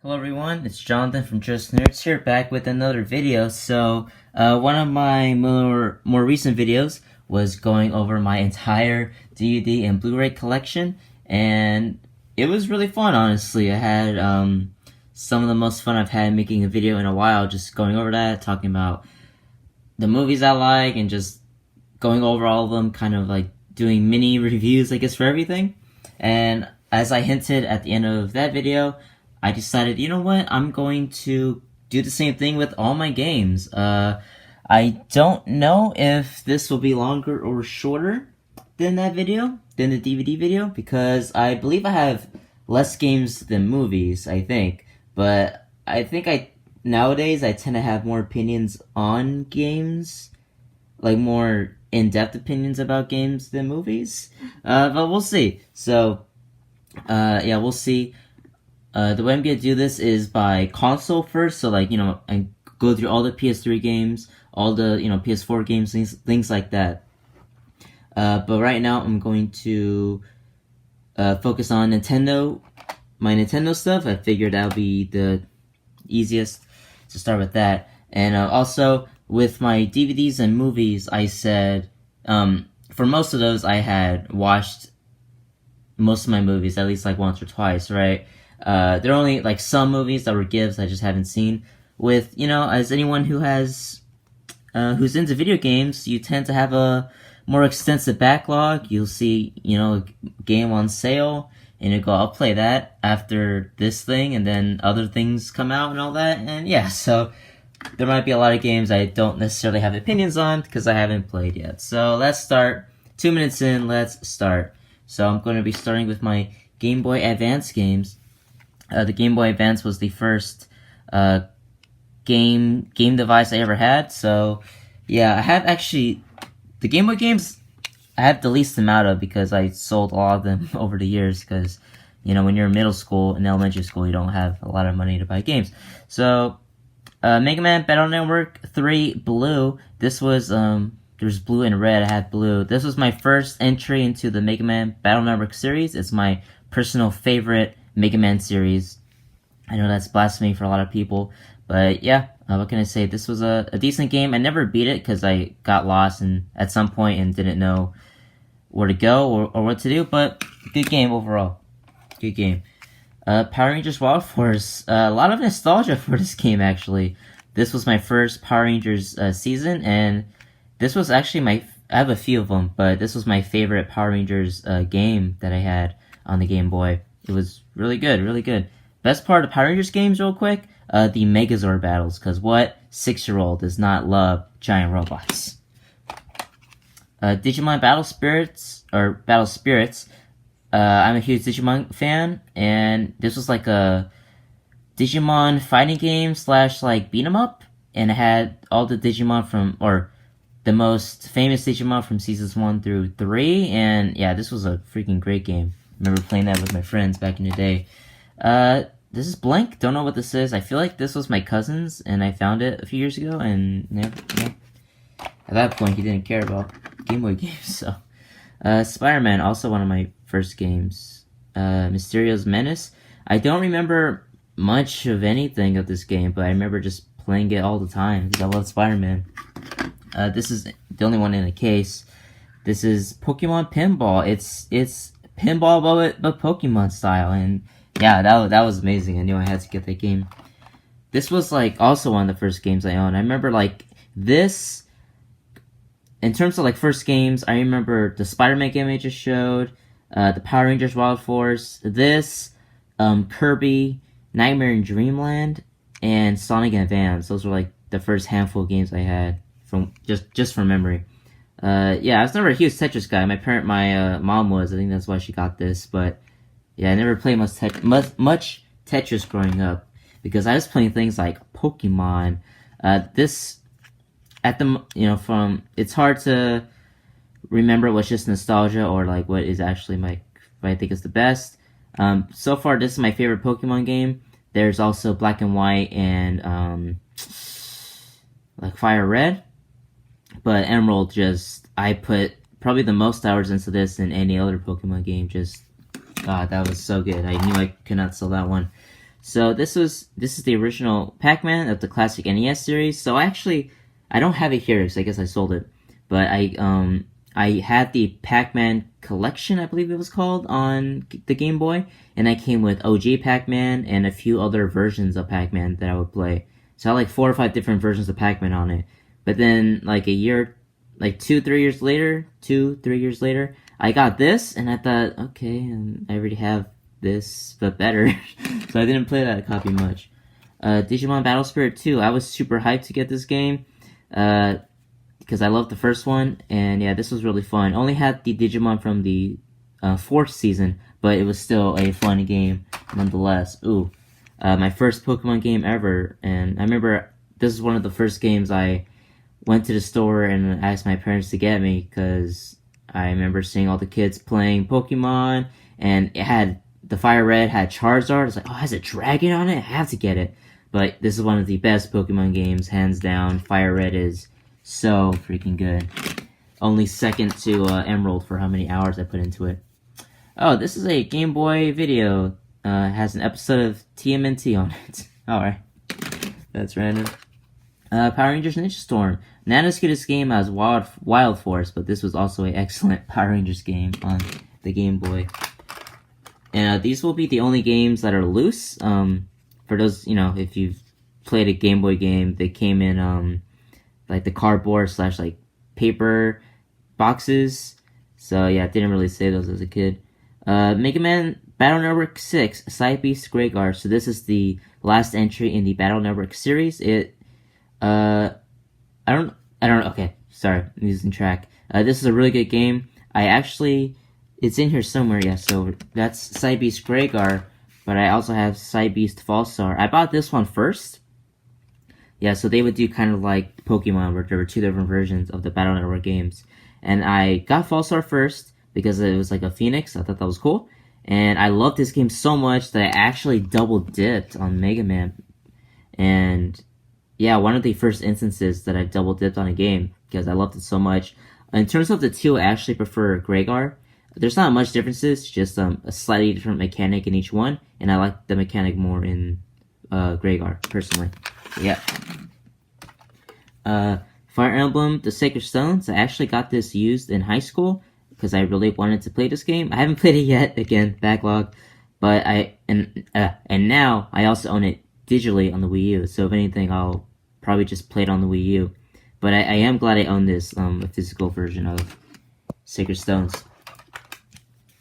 Hello everyone, it's Jonathan from Just Nerds here, back with another video. So, one of my more recent videos was going over my entire DVD and Blu-ray collection, and it was really fun, honestly. I had some of the most fun I've had making a video in a while, just going over that, talking about the movies I like, and just going over all of them, kind of like doing mini reviews, I guess, for everything. And as I hinted at the end of that video, I decided, you know what, I'm going to do the same thing with all my games. I don't know if this will be longer or shorter than that video, than the DVD video, because I believe I have less games than movies, I think. But I think nowadays I tend to have more opinions on games, like more in-depth opinions about games than movies. But we'll see. So, yeah, we'll see. The way I'm gonna do this is by console first, so like, I go through all the PS3 games, all the, PS4 games, things like that. But right now I'm going to focus on my Nintendo stuff. I figured that would be the easiest to start with that. And also, with my DVDs and movies, I said, for most of those I had watched most of my movies, at least like once or twice, right? There are only like some movies that were gifts I just haven't seen. With, as anyone who's into video games, you tend to have a more extensive backlog. You'll see, a game on sale, and you go, I'll play that after this thing, and then other things come out and all that, and yeah, so there might be a lot of games I don't necessarily have opinions on because I haven't played yet. So let's start. 2 minutes in, let's start. So I'm going to be starting with my Game Boy Advance games. The Game Boy Advance was the first game device I ever had. So yeah, I have actually the Game Boy games I have the least amount of because I sold a lot of them over the years. Because when you're in middle school and elementary school, you don't have a lot of money to buy games. So Mega Man Battle Network 3 Blue. This was there's blue and red. I had blue. This was my first entry into the Mega Man Battle Network series. It's my personal favorite Mega Man series. I know that's blasphemy for a lot of people, but yeah, what can I say? This was a decent game. I never beat it because I got lost at some point and didn't know where to go or what to do, but good game overall. Good game. Power Rangers Wild Force. A lot of nostalgia for this game, actually. This was my first Power Rangers season, and this was actually I have a few of them, but this was my favorite Power Rangers game that I had on the Game Boy. It was really good, really good. Best part of Power Rangers games, real quick, the Megazord battles, because what 6-year-old does not love giant robots? Digimon Battle Spirits. I'm a huge Digimon fan, and this was like a Digimon fighting game / like beat 'em up, and it had all the Digimon the most famous Digimon from seasons 1 through 3, and yeah, this was a freaking great game. I remember playing that with my friends back in the day. This is blank. Don't know what this is. I feel like this was my cousin's, and I found it a few years ago, and at that point, he didn't care about Game Boy games, so. Spider-Man, also one of my first games. Mysterio's Menace. I don't remember much of anything of this game, but I remember just playing it all the time, because I love Spider-Man. This is the only one in the case. This is Pokemon Pinball. It's pinball but Pokemon style, and yeah, that was amazing. I knew I had to get that game. This was like also one of the first games I owned. I remember like this, in terms of like first games, I remember the Spider-Man game I just showed, the Power Rangers Wild Force, this, Kirby, Nightmare in Dreamland, and Sonic Advance. Those were like the first handful of games I had from just from memory. Yeah, I was never a huge Tetris guy. My mom was. I think that's why she got this. But yeah, I never played much Tetris growing up because I was playing things like Pokemon. It's hard to remember what's just nostalgia or like what is actually what I think is the best. So far, this is my favorite Pokemon game. There's also Black and White and like Fire Red. But Emerald, I put probably the most hours into this than any other Pokemon game. God, that was so good. I knew I could not sell that one. So this is the original Pac-Man of the classic NES series. So I don't have it here because I guess I sold it, but I had the Pac-Man Collection, I believe it was called, on the Game Boy, and that came with OG Pac-Man and a few other versions of Pac-Man that I would play. So I had like 4 or 5 different versions of Pac-Man on it. But then like a year, like 2-3 years later, I got this, and I thought, okay, I already have this, but better. So I didn't play that copy much. Digimon Battle Spirit 2, I was super hyped to get this game, because I loved the first one, and yeah, this was really fun. Only had the Digimon from the 4th season, but it was still a fun game nonetheless. Ooh, my first Pokemon game ever, and I remember this is one of the first games I went to the store and asked my parents to get me, because I remember seeing all the kids playing Pokemon, and it had, the Fire Red had Charizard. I was like, oh, it has a dragon on it? I have to get it. But this is one of the best Pokemon games, hands down. Fire Red is so freaking good. Only second to Emerald for how many hours I put into it. Oh, this is a Game Boy video. It has an episode of TMNT on it. Alright. That's random. Power Rangers Ninja Storm. Not as good as game as Wild Force, but this was also an excellent Power Rangers game on the Game Boy. And these will be the only games that are loose. For those, if you've played a Game Boy game, they came in like the cardboard / like paper boxes. So yeah, didn't really save those as a kid. Mega Man Battle Network 6, Side Beast Gregar. So this is the last entry in the Battle Network series. Okay, sorry, I'm losing track. This is a really good game. It's in here somewhere, yeah, so that's Side Beast Gregar, but I also have Side Beast Falsar. I bought this one first. Yeah, so they would do kind of like Pokemon, where there were 2 different versions of the Battle Network games. And I got Falsar first, because it was like a Phoenix. I thought that was cool. And I loved this game so much that I actually double-dipped on Mega Man. And yeah, one of the first instances that I double-dipped on a game, because I loved it so much. In terms of the 2, I actually prefer Gregar. There's not much differences, just a slightly different mechanic in each one, and I like the mechanic more in Gregar, personally. Yeah. Fire Emblem, The Sacred Stones. I actually got this used in high school, because I really wanted to play this game. I haven't played it yet, again, backlog, but and now I also own it digitally on the Wii U, so if anything, I'll probably just play it on the Wii U. But I am glad I own this, a physical version of Sacred Stones.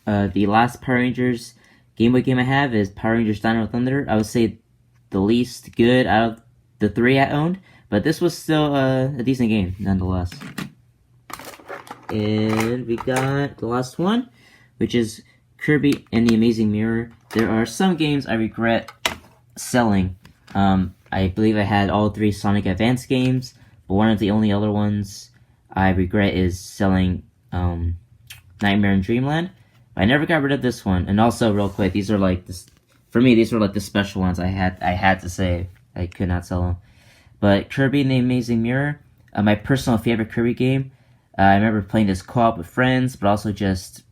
The last Power Rangers Game Boy game I have is Power Rangers Dino Thunder. I would say the least good out of the 3 I owned, but this was still a decent game, nonetheless. And we got the last one, which is Kirby and the Amazing Mirror. There are some games I regret selling. I believe I had all 3 Sonic Advance games, but one of the only other ones I regret is selling Nightmare in Dreamland. I never got rid of this one. And also, real quick, these are like this. For me, these were like the special ones I had to save. I could not sell them. But Kirby and the Amazing Mirror, my personal favorite Kirby game. I remember playing this co-op with friends, but also just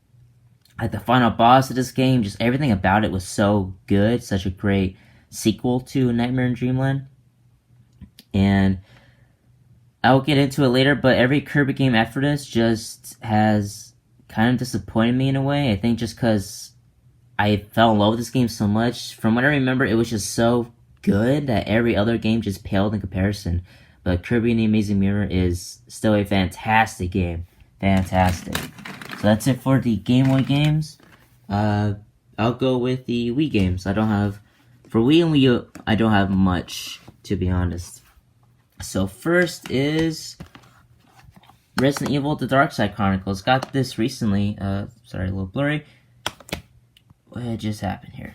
like the final boss of this game. Just everything about it was so good. Such a great sequel to Nightmare in Dreamland. And I'll get into it later, but every Kirby game after this just has kind of disappointed me in a way. I think just because I fell in love with this game so much. From what I remember, it was just so good that every other game just paled in comparison. But Kirby and the Amazing Mirror is still a fantastic game. Fantastic. So that's it for the Game Boy games. I'll go with the Wii games. For Wii and Wii U, I don't have much, to be honest. So first is Resident Evil The Dark Side Chronicles. Got this recently. Sorry, a little blurry. What just happened here?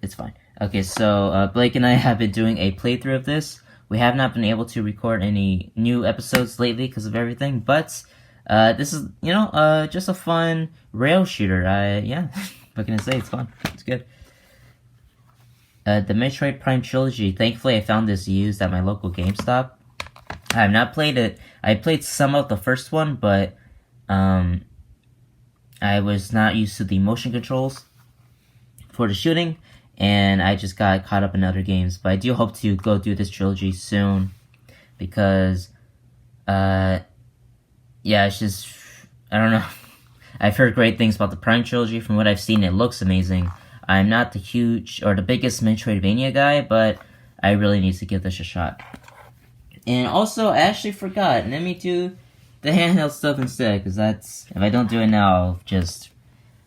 It's fine. Okay, so Blake and I have been doing a playthrough of this. We have not been able to record any new episodes lately because of everything, but this is, just a fun rail shooter. Yeah, what can I say? It's fun. It's good. The Metroid Prime Trilogy. Thankfully, I found this used at my local GameStop. I have not played it. I played some of the first one, but I was not used to the motion controls for the shooting, and I just got caught up in other games. But I do hope to go through this trilogy soon, because, yeah, it's just, I don't know. I've heard great things about the Prime trilogy. From what I've seen, it looks amazing. I'm not the biggest Metroidvania guy, but I really need to give this a shot. And also, I actually forgot, let me do the handheld stuff instead, because that's, if I don't do it now, I'll just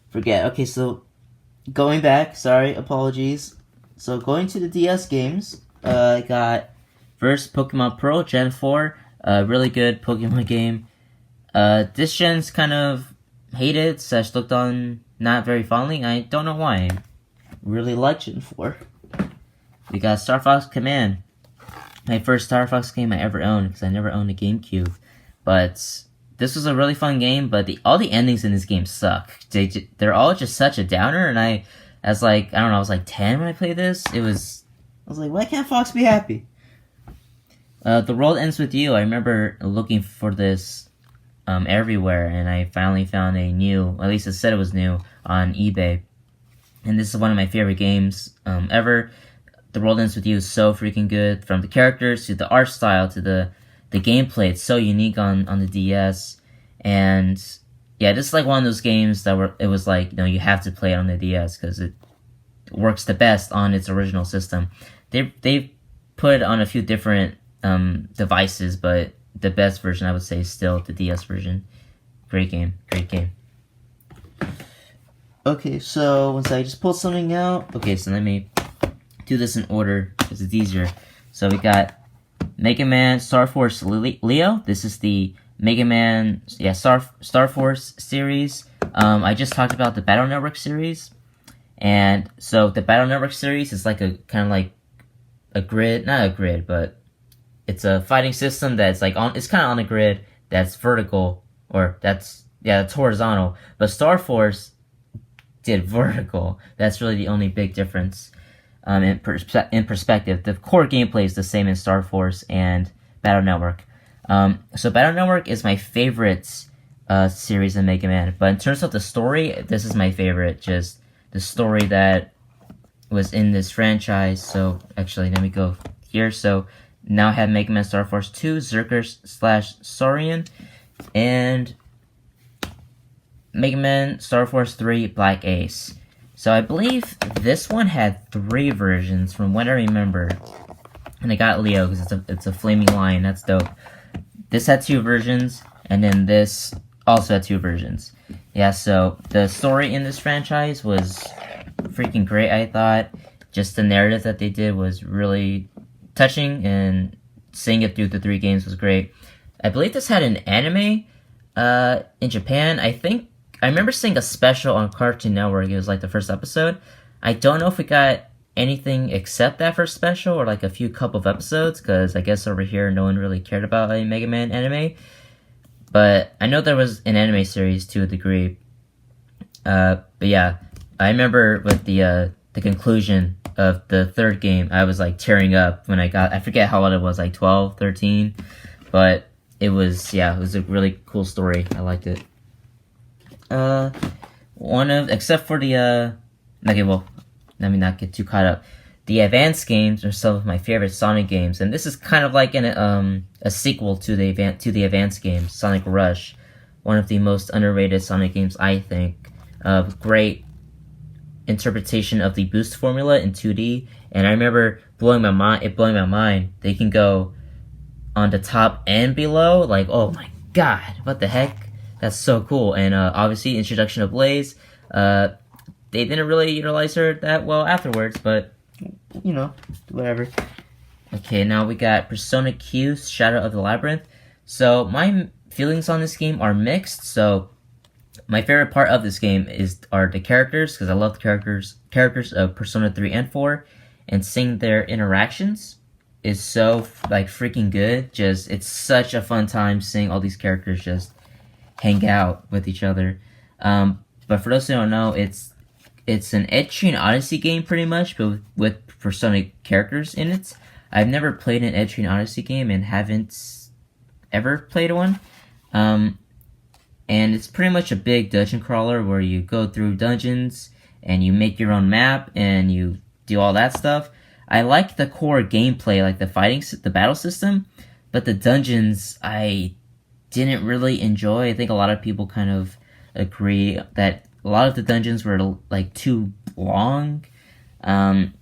forget. Okay, so, going back, sorry, apologies. So, going to the DS games, I got first Pokemon Pearl, Gen 4, really good Pokemon game. This gen's kind of hated, / looked on not very fondly. I don't know why. I really like Gen 4. We got Starfox Command. My first Star Fox game I ever owned, because I never owned a GameCube. But this was a really fun game, but all the endings in this game suck. They're all just such a downer, and I was like 10 when I played this. I was like, why can't Fox be happy? The World Ends With You, I remember looking for this everywhere, and I finally found a new, at least it said it was new, on eBay. And this is one of my favorite games ever. The World Ends With You is so freaking good, from the characters to the art style to the gameplay. It's so unique on the DS, and yeah, this is like one of those games that it was like, you have to play it on the DS because it works the best on its original system. They put it on a few different devices, but the best version I would say is still the DS version. Great game. Okay, so once I just pulled something out, okay, so let me do this in order because it's easier. So we got Mega Man Star Force Leo. This is the Mega Man Star Force series. I just talked about the Battle Network series, and so the Battle Network series is like a kind of like a grid, not a grid, but it's a fighting system that's like it's kind of on a grid that's vertical, or that's horizontal. But Star Force did vertical. That's really the only big difference. In perspective, the core gameplay is the same in Star Force and Battle Network. So Battle Network is my favorite series in Mega Man, but in terms of the story, this is my favorite. Just the story that was in this franchise. So actually, let me go here. So now I have Mega Man Star Force 2, Zerker/Saurian, and Mega Man Star Force 3, Black Ace. So I believe this one had 3 versions from what I remember. And I got Leo because it's a flaming lion. That's dope. This had 2 versions, and then this also had 2 versions. Yeah, so the story in this franchise was freaking great, I thought. Just the narrative that they did was really touching, and seeing it through the 3 games was great. I believe this had an anime in Japan. I remember seeing a special on Cartoon Network. It was like the first episode. I don't know if we got anything except that first special, or like a few couple of episodes, because I guess over here no one really cared about a Mega Man anime. But I know there was an anime series to a degree. But yeah, I remember with the conclusion of the 3rd game, I was like tearing up when I forget how old it was, like 12, 13. But it was a really cool story. I liked it. Except for the, okay, well, let me not get too caught up. The advanced games are some of my favorite Sonic games, and this is kind of like a sequel to the advanced games, Sonic Rush, one of the most underrated Sonic games, I think. Great interpretation of the boost formula in 2D, and I remember blowing my mind. They can go on the top and below, like, oh my god, what the heck? That's so cool. And obviously, introduction of Blaze. They didn't really utilize her that well afterwards, but whatever. Okay, now we got Persona Q, Shadow of the Labyrinth. So my feelings on this game are mixed. So my favorite part of this game are the characters, because I love the characters of Persona 3 and 4, and seeing their interactions is so like freaking good. Just, it's such a fun time seeing all these characters just hang out with each other. But for those who don't know, it's an Etrian Odyssey game pretty much, but with Persona characters in it. I've never played an Etrian Odyssey game and haven't ever played one. And it's pretty much a big dungeon crawler where you go through dungeons and you make your own map and you do all that stuff. I like the core gameplay, like the battle system, but the dungeons I didn't really enjoy. I think a lot of people kind of agree that a lot of the dungeons were like too long, and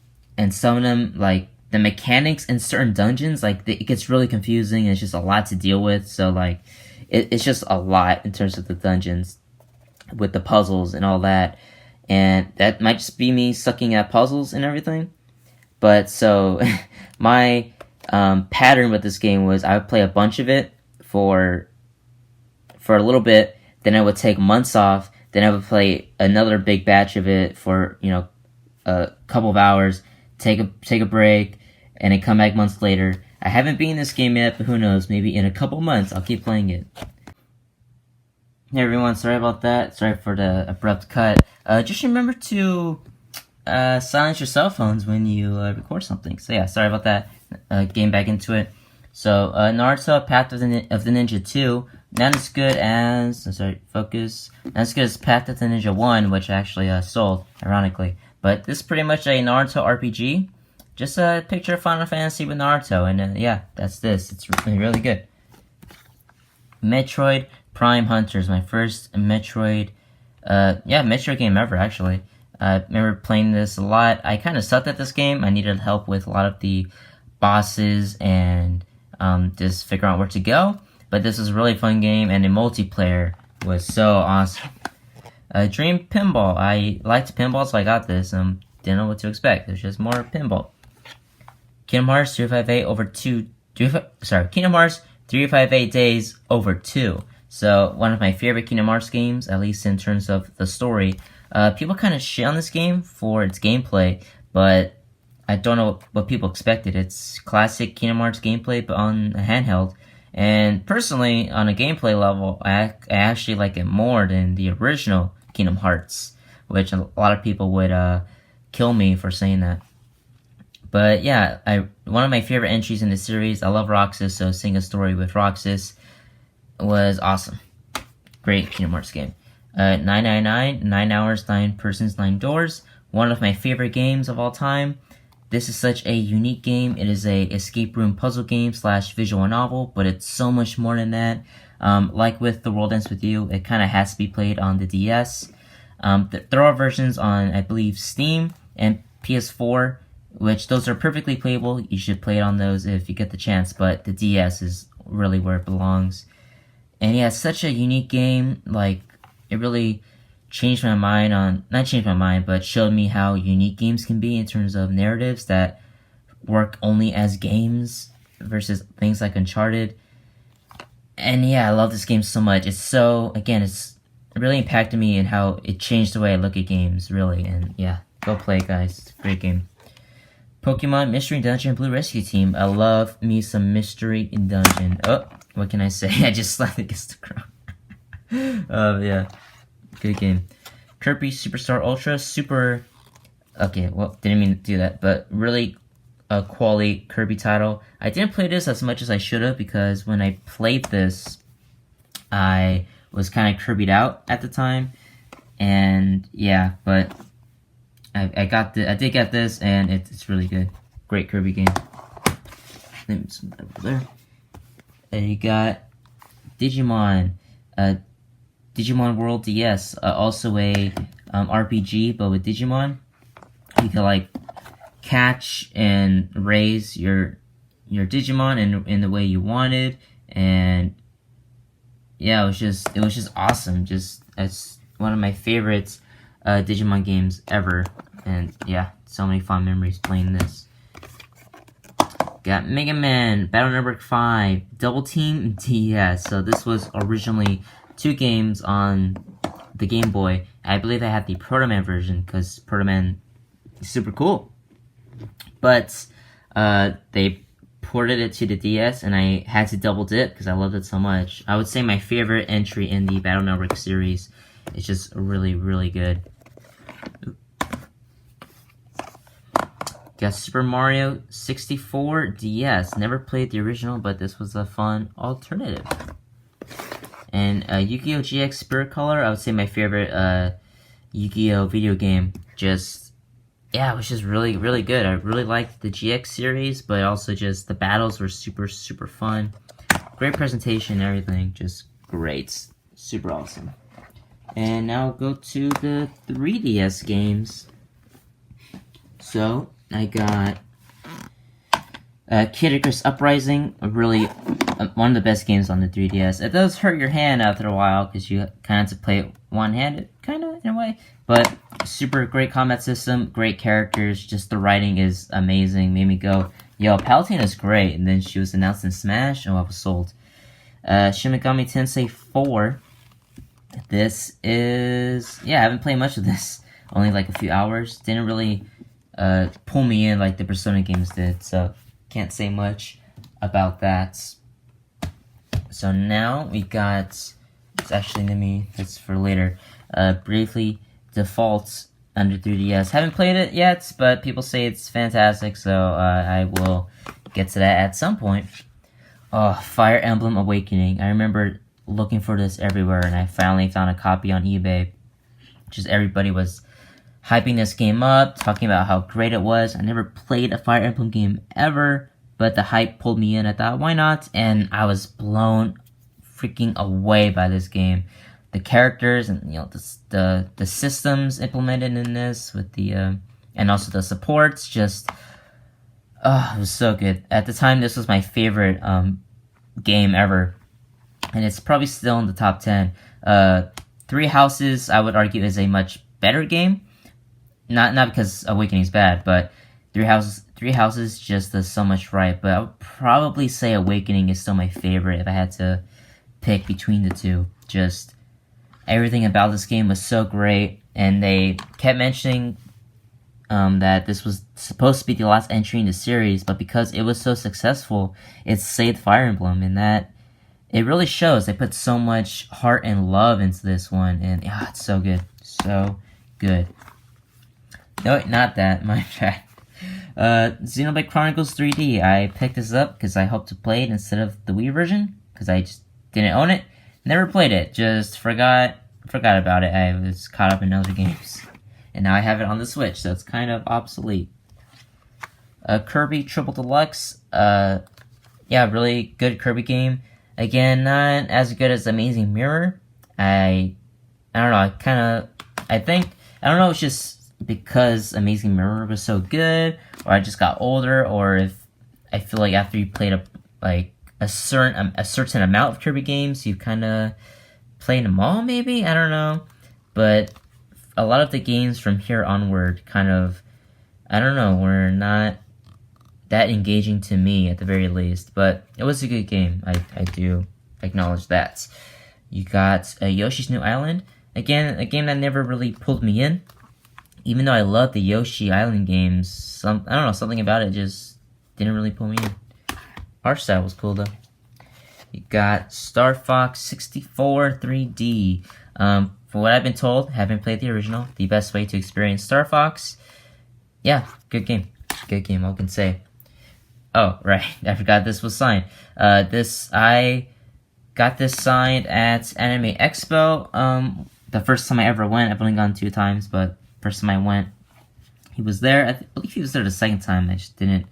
some of them, like the mechanics in certain dungeons, like it gets really confusing. And it's just a lot to deal with. So like it's just a lot in terms of the dungeons with the puzzles and all that. And that might just be me sucking at puzzles and everything. But so my pattern with this game was I would play a bunch of it for a little bit, then I would take months off, then I would play another big batch of it for, you know, a couple of hours, take a break, and then come back months later. I haven't beaten this game yet, but who knows, maybe in a couple months I'll keep playing it. Hey everyone, sorry about that. Sorry for the abrupt cut. Just remember to silence your cell phones when you record something. So yeah, sorry about that. Getting back into it. So Naruto Path of the Ninja 2, not as good as focus. Not as good as Path of the Ninja 1, which I actually sold, ironically. But this is pretty much a Naruto RPG. Just a picture of Final Fantasy with Naruto, and yeah, that's this. It's really, really good. Metroid Prime Hunters, my first Metroid game ever, actually. I remember playing this a lot. I kind of sucked at this game. I needed help with a lot of the bosses and just figuring out where to go. But this was a really fun game, and the multiplayer was so awesome. Dream Pinball. I liked pinball, so I got this. Didn't know what to expect. There's just more pinball. Kingdom Hearts 358 over 2. Kingdom Hearts 358 Days over 2. So one of my favorite Kingdom Hearts games, at least in terms of the story. People kind of shit on this game for its gameplay, but I don't know what people expected. It's classic Kingdom Hearts gameplay, but on a handheld. And personally, on a gameplay level, I actually like it more than the original Kingdom Hearts, which a lot of people would kill me for saying that. But yeah, one of my favorite entries in the series, I love Roxas, so seeing a story with Roxas was awesome. Great Kingdom Hearts game. 999, 9 hours, 9 persons, 9 doors. One of my favorite games of all time. This is such a unique game. It is a escape room puzzle game / visual novel, but it's so much more than that. Like with The World Ends With You, it kind of has to be played on the DS. There are versions on, I believe, Steam and PS4, which those are perfectly playable. You should play it on those if you get the chance, but the DS is really where it belongs. And yeah, it's such a unique game. Like, it really changed my mind on, not changed my mind, but showed me how unique games can be in terms of narratives that work only as games versus things like Uncharted. And yeah, I love this game so much. It's really impacted me and how it changed the way I look at games, really. And yeah, go play it, guys. It's a great game. Pokemon Mystery Dungeon Blue Rescue Team. I love me some Mystery Dungeon. Oh, what can I say? I just slapped against the ground. Yeah. Good game. Kirby Superstar Ultra. Okay, well, didn't mean to do that, but really a quality Kirby title. I didn't play this as much as I should have because when I played this, I was kind of Kirby'd out at the time. And yeah, but I did get this, and it's really good. Great Kirby game. Let me put that over there. And you got Digimon. Digimon World DS, also a RPG, but with Digimon. You can like catch and raise your Digimon in the way you wanted, and yeah, it was just awesome. It's one of my favorites Digimon games ever, and yeah, so many fond memories playing this. Got Mega Man Battle Network 5 Double Team DS. So this was originally 2 games on the Game Boy. I believe I had the Proto Man version because Proto Man is super cool. But they ported it to the DS, and I had to double dip because I loved it so much. I would say my favorite entry in the Battle Network series. It's just really, really good. Got Super Mario 64 DS. Never played the original, but this was a fun alternative. And Yu-Gi-Oh! GX Spirit Color, I would say my favorite Yu-Gi-Oh! Video game. Just yeah, it was just really, really good. I really liked the GX series, but also just the battles were super, super fun. Great presentation, everything, just great. Super awesome. And now we'll go to the 3DS games. So, I got Icarus Uprising, one of the best games on the 3DS. It does hurt your hand after a while, because you kind of have to play it one-handed, kind of, in a way. But, super great combat system, great characters, just the writing is amazing. Made me go, yo, Palutena is great. And then she was announced in Smash, and I was sold. Shin Megami Tensei 4. This is... yeah, I haven't played much of this. Only like a few hours. Didn't really pull me in like the Persona games did, so can't say much about that. So now we got... it's actually, that's for later. Bravely Default under 3DS. Haven't played it yet, but people say it's fantastic, so I will get to that at some point. Oh, Fire Emblem Awakening. I remember looking for this everywhere, and I finally found a copy on eBay. Just everybody was hyping this game up, talking about how great it was. I never played a Fire Emblem game ever, but the hype pulled me in. I thought, why not? And I was blown freaking away by this game. The characters and the systems implemented in this with the and also the supports, just it was so good. At the time, this was my favorite game ever, and it's probably still in the top 10. Three Houses, I would argue, is a much better game. Not because Awakening's bad, but Three Houses just does so much right. But I would probably say Awakening is still my favorite if I had to pick between the two. Just everything about this game was so great, and they kept mentioning that this was supposed to be the last entry in the series, but because it was so successful, it saved Fire Emblem, and that it really shows. They put so much heart and love into this one, and it's so good. So good. No, not that, my bad. Xenoblade Chronicles 3D. I picked this up because I hoped to play it instead of the Wii version, because I just didn't own it. Never played it, just forgot about it. I was caught up in other games. And now I have it on the Switch, so it's kind of obsolete. Kirby Triple Deluxe. Yeah, really good Kirby game. Again, not as good as Amazing Mirror. I don't know, I don't know, it's just because Amazing Mirror was so good, or I just got older, or if I feel like after you played a certain amount of Kirby games, you kind of played them all, maybe? I don't know. But a lot of the games from here onward kind of, I don't know, were not that engaging to me at the very least. But it was a good game. I do acknowledge that. You got Yoshi's New Island. Again, a game that never really pulled me in. Even though I love the Yoshi Island games, I don't know, something about it just didn't really pull me in. Art style was cool though. You got Star Fox 64 3D. From what I've been told, haven't played the original, the best way to experience Star Fox. Yeah, good game. Good game, all I can say. Oh, right, I forgot this was signed. I got this signed at Anime Expo. The first time I ever went, I've only gone 2 times, but first time I went, he was there. I believe he was there the second time. I just didn't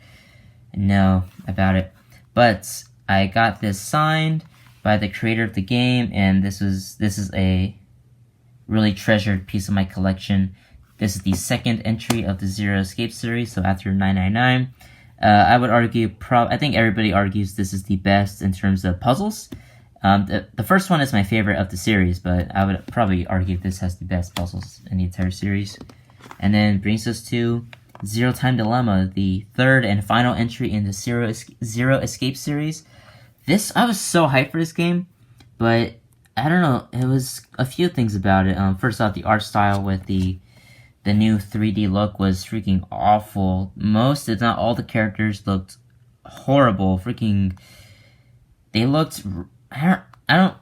know about it. But I got this signed by the creator of the game, and this is a really treasured piece of my collection. This is the second entry of the Zero Escape series, so after 999. I would argue, I think everybody argues this is the best in terms of puzzles. The first one is my favorite of the series, but I would probably argue this has the best puzzles in the entire series. And then brings us to Zero Time Dilemma, the third and final entry in the Zero Escape series. I was so hyped for this game, but I don't know, it was a few things about it. First off, the art style with the new 3D look was freaking awful. Most, if not all, the characters looked horrible. They looked, they looked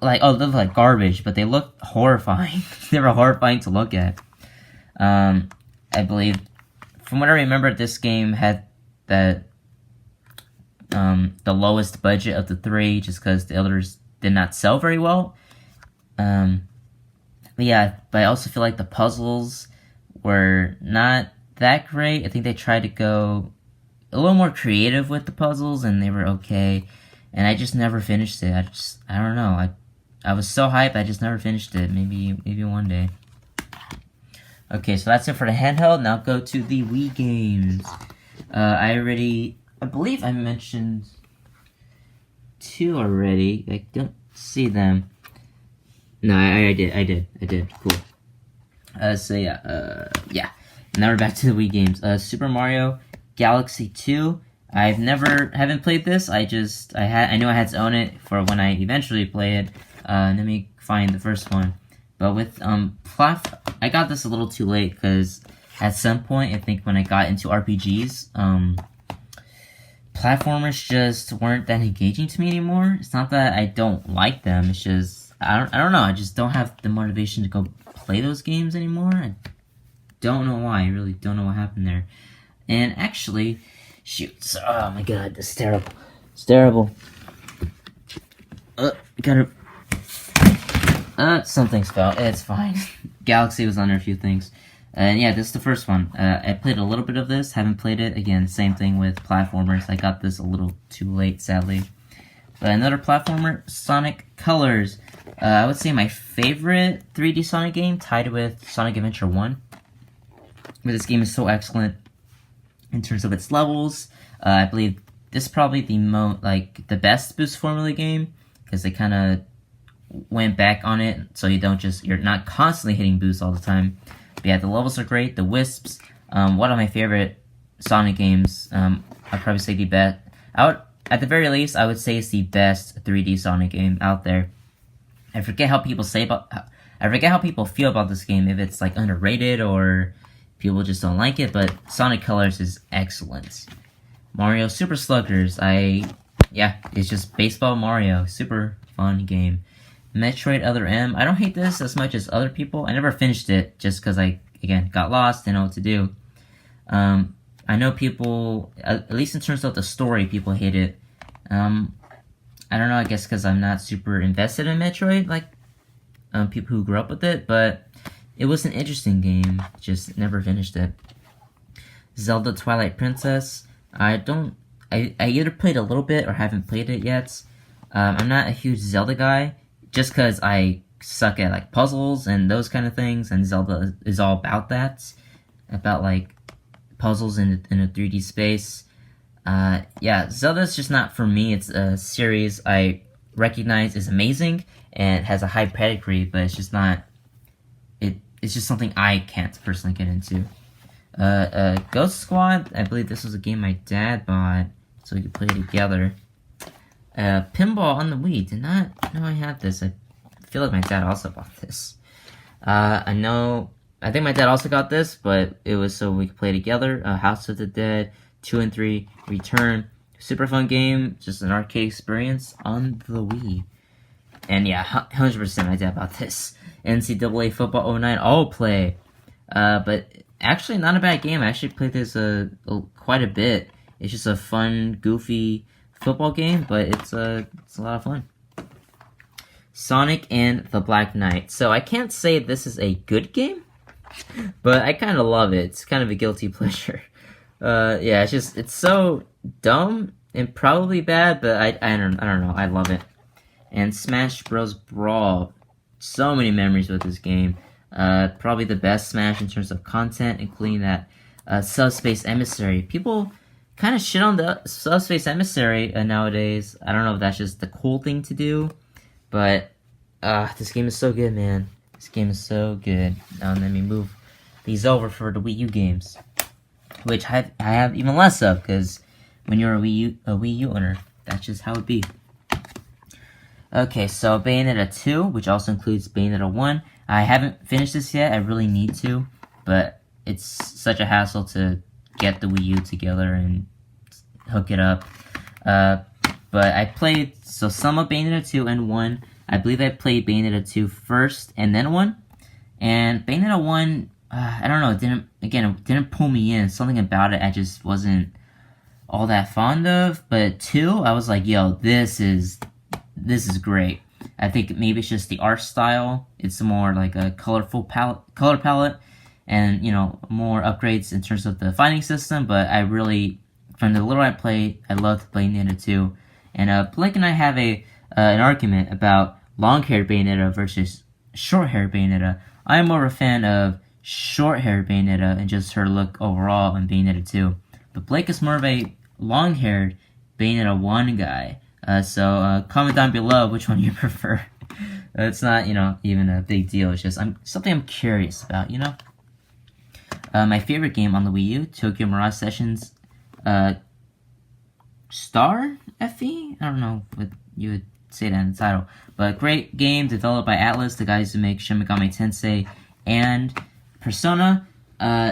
like garbage, but they looked horrifying. They were horrifying to look at. I believe, from what I remember, this game had the lowest budget of the 3, just because the others did not sell very well. But I also feel like the puzzles were not that great. I think they tried to go a little more creative with the puzzles, and they were okay. And I just never finished it. I don't know. I was so hyped, I just never finished it. Maybe one day. Okay, so that's it for the handheld. Now go to the Wii games. I believe I mentioned 2 already. I don't see them. No, I did. Cool. So yeah. Now we're back to the Wii games. Super Mario Galaxy 2. Haven't played this. I knew I had to own it for when I eventually play it. Let me find the first one. But with I got this a little too late because at some point, I think when I got into RPGs, platformers just weren't that engaging to me anymore. It's not that I don't like them. It's just I don't know. I just don't have the motivation to go play those games anymore. I don't know why. I really don't know what happened there. And actually, shoot. Oh my god, this is terrible. It's terrible. Something's fell. It's fine. Galaxy was under a few things. And yeah, this is the first one. I played a little bit of this, haven't played it. Again, same thing with platformers. I got this a little too late, sadly. But another platformer, Sonic Colors. I would say my favorite 3D Sonic game, tied with Sonic Adventure 1. But this game is so excellent in terms of its levels. I believe this is probably the best boost formula game, because they kind of went back on it, so you're not constantly hitting boosts all the time. But yeah, the levels are great. The Wisps, one of my favorite Sonic games. I'd probably say the best. At the very least, I would say it's the best 3D Sonic game out there. I forget how people feel about this game. If it's like underrated or people just don't like it, but Sonic Colors is excellent. Mario Super Sluggers. It's just baseball Mario. Super fun game. Metroid Other M. I don't hate this as much as other people. I never finished it just because I, again, got lost, didn't know what to do. I know people, at least in terms of the story, people hate it. I don't know, I guess because I'm not super invested in Metroid, like people who grew up with it, but it was an interesting game, just never finished it. Zelda Twilight Princess. I either played a little bit or haven't played it yet. I'm not a huge Zelda guy, just because I suck at like puzzles and those kind of things, and Zelda is all about that, about like puzzles in a 3D space. Zelda's just not for me. It's a series I recognize is amazing and has a high pedigree, but it's just not. It's just something I can't personally get into. Ghost Squad. I believe this was a game my dad bought so we could play together. Pinball on the Wii. Did not know I had this. I feel like my dad also bought this. I think my dad also got this, but it was so we could play together. House of the Dead 2 and 3 Return. Super fun game. Just an arcade experience on the Wii. And yeah, 100% my dad bought this. NCAA Football 09 All Play. But actually not a bad game. I actually played this quite a bit. It's just a fun, goofy football game, but it's a lot of fun. Sonic and the Black Knight. So I can't say this is a good game, but I kind of love it. It's kind of a guilty pleasure. It's so dumb and probably bad, but I don't know. I love it. And Smash Bros. Brawl. So many memories with this game. Probably the best Smash in terms of content, including that Subspace Emissary. People kind of shit on the Subspace Emissary nowadays. I don't know if that's just the cool thing to do, but this game is so good, man. This game is so good. Now let me move these over for the Wii U games, which I have even less of, because when you're a Wii U owner, that's just how it be. Okay, so Bayonetta 2, which also includes Bayonetta 1. I haven't finished this yet. I really need to, but it's such a hassle to get the Wii U together and hook it up. But I played some of Bayonetta 2 and 1. I believe I played Bayonetta 2 first and then 1. And Bayonetta 1, I don't know, it didn't pull me in. Something about it I just wasn't all that fond of. But 2, I was like, yo, this is great. I think maybe it's just the art style. It's more like a color palette. and, more upgrades in terms of the fighting system, but I really, from the little I played, I loved Bayonetta 2. And Blake and I have an argument about long-haired Bayonetta versus short-haired Bayonetta. I'm more of a fan of short-haired Bayonetta and just her look overall in Bayonetta 2. But Blake is more of a long-haired Bayonetta 1 guy. So comment down below which one you prefer. It's not, even a big deal. It's just something I'm curious about, my favorite game on the Wii U, Tokyo Mirage Sessions, Star FE? I don't know what you would say that in the title. But great game developed by Atlus, the guys who make Shin Megami Tensei and Persona.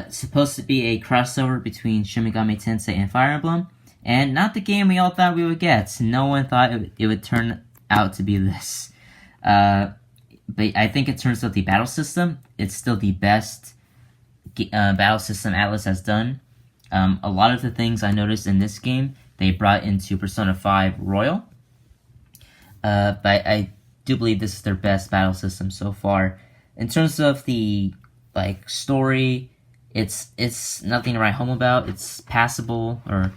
Supposed to be a crossover between Shin Megami Tensei and Fire Emblem. And not the game we all thought we would get. No one thought it would turn out to be this. But I think in terms of the battle system, it's still the best battle system Atlus has done. A lot of the things I noticed in this game, they brought into Persona 5 Royal. But I do believe this is their best battle system so far. In terms of the story, it's nothing to write home about. It's passable, or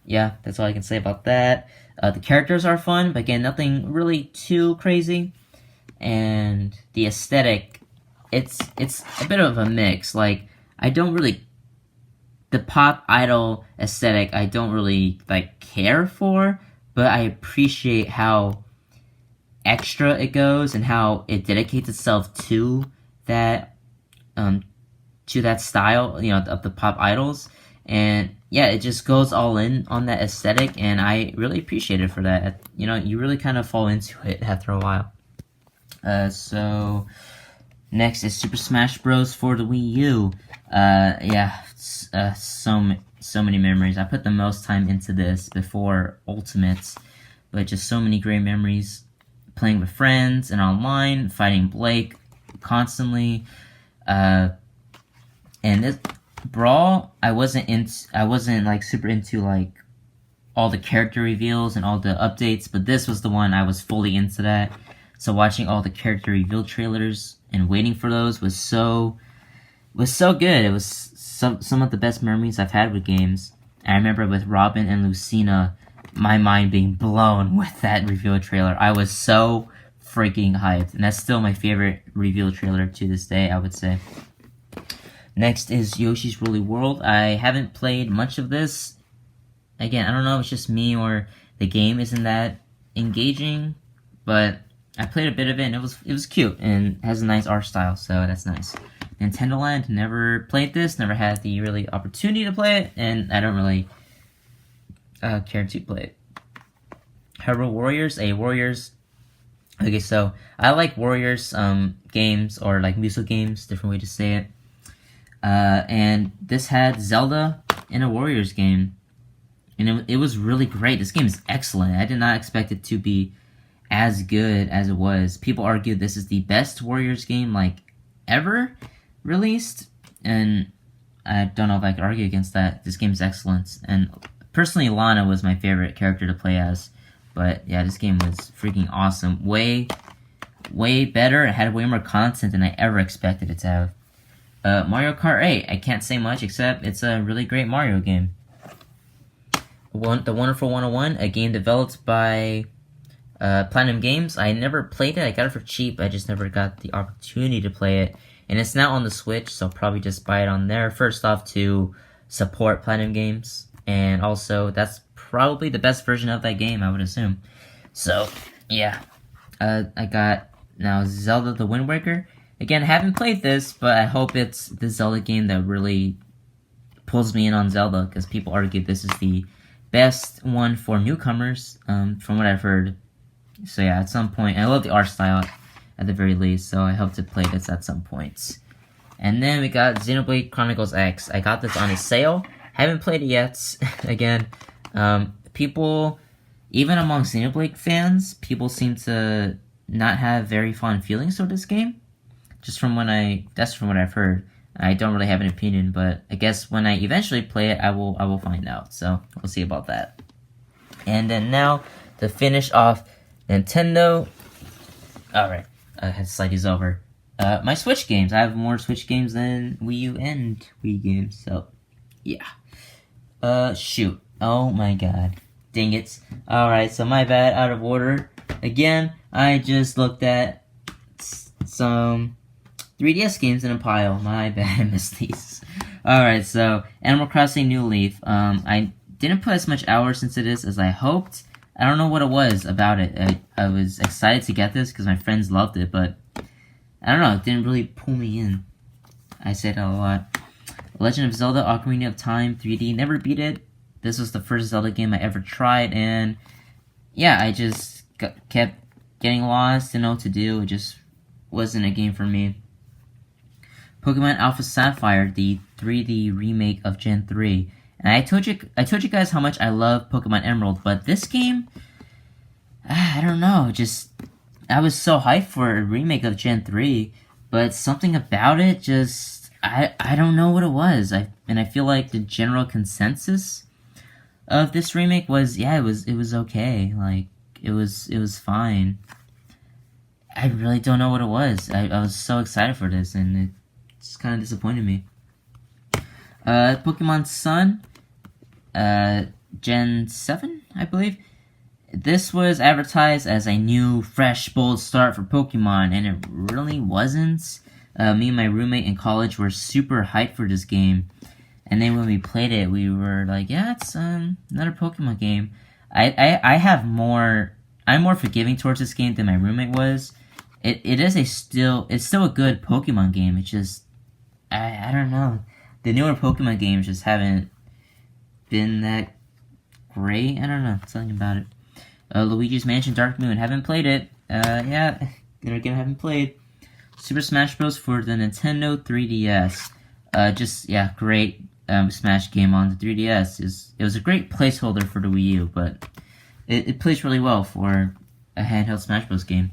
yeah, that's all I can say about that. The characters are fun, but again, nothing really too crazy. And the aesthetic, it's a bit of a mix. I don't really, the pop idol aesthetic, I don't really care for, but I appreciate how extra it goes and how it dedicates itself to that style, of the pop idols. And yeah, it just goes all in on that aesthetic, and I really appreciate it for that. You really kind of fall into it after a while. So next is Super Smash Bros. For the Wii U. So many memories. I put the most time into this before Ultimates, but just so many great memories. Playing with friends and online, fighting Blake constantly. And this Brawl, I wasn't super into all the character reveals and all the updates, but this was the one I was fully into that. So watching all the character reveal trailers and waiting for those was so good. It was some of the best memories I've had with games. I remember with Robin and Lucina, my mind being blown with that reveal trailer. I was so freaking hyped, and that's still my favorite reveal trailer to this day, I would say. Next is Yoshi's Woolly World. I haven't played much of this. Again, I don't know if it's just me or the game isn't that engaging, but I played a bit of it, and it was cute, and has a nice art style, so that's nice. Nintendo Land, never played this, never had the really opportunity to play it, and I don't really care to play it. Hyrule Warriors, Warriors. Okay, so I like Warriors games, or Musou games, different way to say it. And this had Zelda in a Warriors game, and it was really great. This game is excellent. I did not expect it to be as good as it was. People argue this is the best Warriors game ever released, and I don't know if I could argue against that. This game is excellent, and personally Lana was my favorite character to play as. But yeah, this game was freaking awesome. Way better. It had way more content than I ever expected it to have. Mario Kart 8, I can't say much except it's a really great Mario game. The Wonderful 101, a game developed by Platinum Games. I never played it. I got it for cheap. I just never got the opportunity to play it. And it's now on the Switch, so I'll probably just buy it on there. First off, to support Platinum Games. And also, that's probably the best version of that game, I would assume. So, yeah. I got now Zelda the Wind Waker. Again, I haven't played this, but I hope it's the Zelda game that really pulls me in on Zelda, because people argue this is the best one for newcomers, from what I've heard. So yeah, at some point, I love the art style at the very least, so I hope to play this at some points. And then we got Xenoblade Chronicles X. I got this on a sale. Haven't played it yet. Again, people, even among Xenoblade fans, people seem to not have very fond feelings toward this game. That's from what I've heard. I don't really have an opinion, but I guess when I eventually play it, I will find out. So we'll see about that. And then now to finish off Nintendo. All right, I had to slide these over. my Switch games. I have more Switch games than Wii U and Wii games, so yeah. Shoot. Oh my god. Dang it. Alright, so my bad, out of order. Again, I just looked at some 3DS games in a pile. My bad, I missed these. Alright, so Animal Crossing New Leaf. I didn't put as much hours into this as I hoped. I don't know what it was about it. I was excited to get this because my friends loved it, but I don't know, it didn't really pull me in. I say that a lot. Legend of Zelda Ocarina of Time 3D, never beat it. This was the first Zelda game I ever tried, and yeah, I just kept getting lost, didn't know what to do. It just wasn't a game for me. Pokemon Alpha Sapphire, the 3D remake of Gen 3. And I told you guys how much I love Pokemon Emerald, but this game, I don't know, I was so hyped for a remake of Gen 3, but something about it I don't know what it was. And I feel like the general consensus of this remake was, yeah, it was okay. Like, it was fine. I really don't know what it was. I was so excited for this, and it just kind of disappointed me. Pokemon Sun, Gen 7, I believe. This was advertised as a new, fresh, bold start for Pokemon, and it really wasn't. Me and my roommate in college were super hyped for this game, and then when we played it, we were like, yeah, it's another Pokemon game. I'm more forgiving towards this game than my roommate was. It's still a good Pokemon game. It's just, I don't know. The newer Pokemon games just haven't been that great. I don't know, something about it. Luigi's Mansion Dark Moon, haven't played it. Yeah, then again, haven't played. Super Smash Bros. For the Nintendo 3DS. Great Smash game on the 3DS. It was a great placeholder for the Wii U, but it plays really well for a handheld Smash Bros. Game.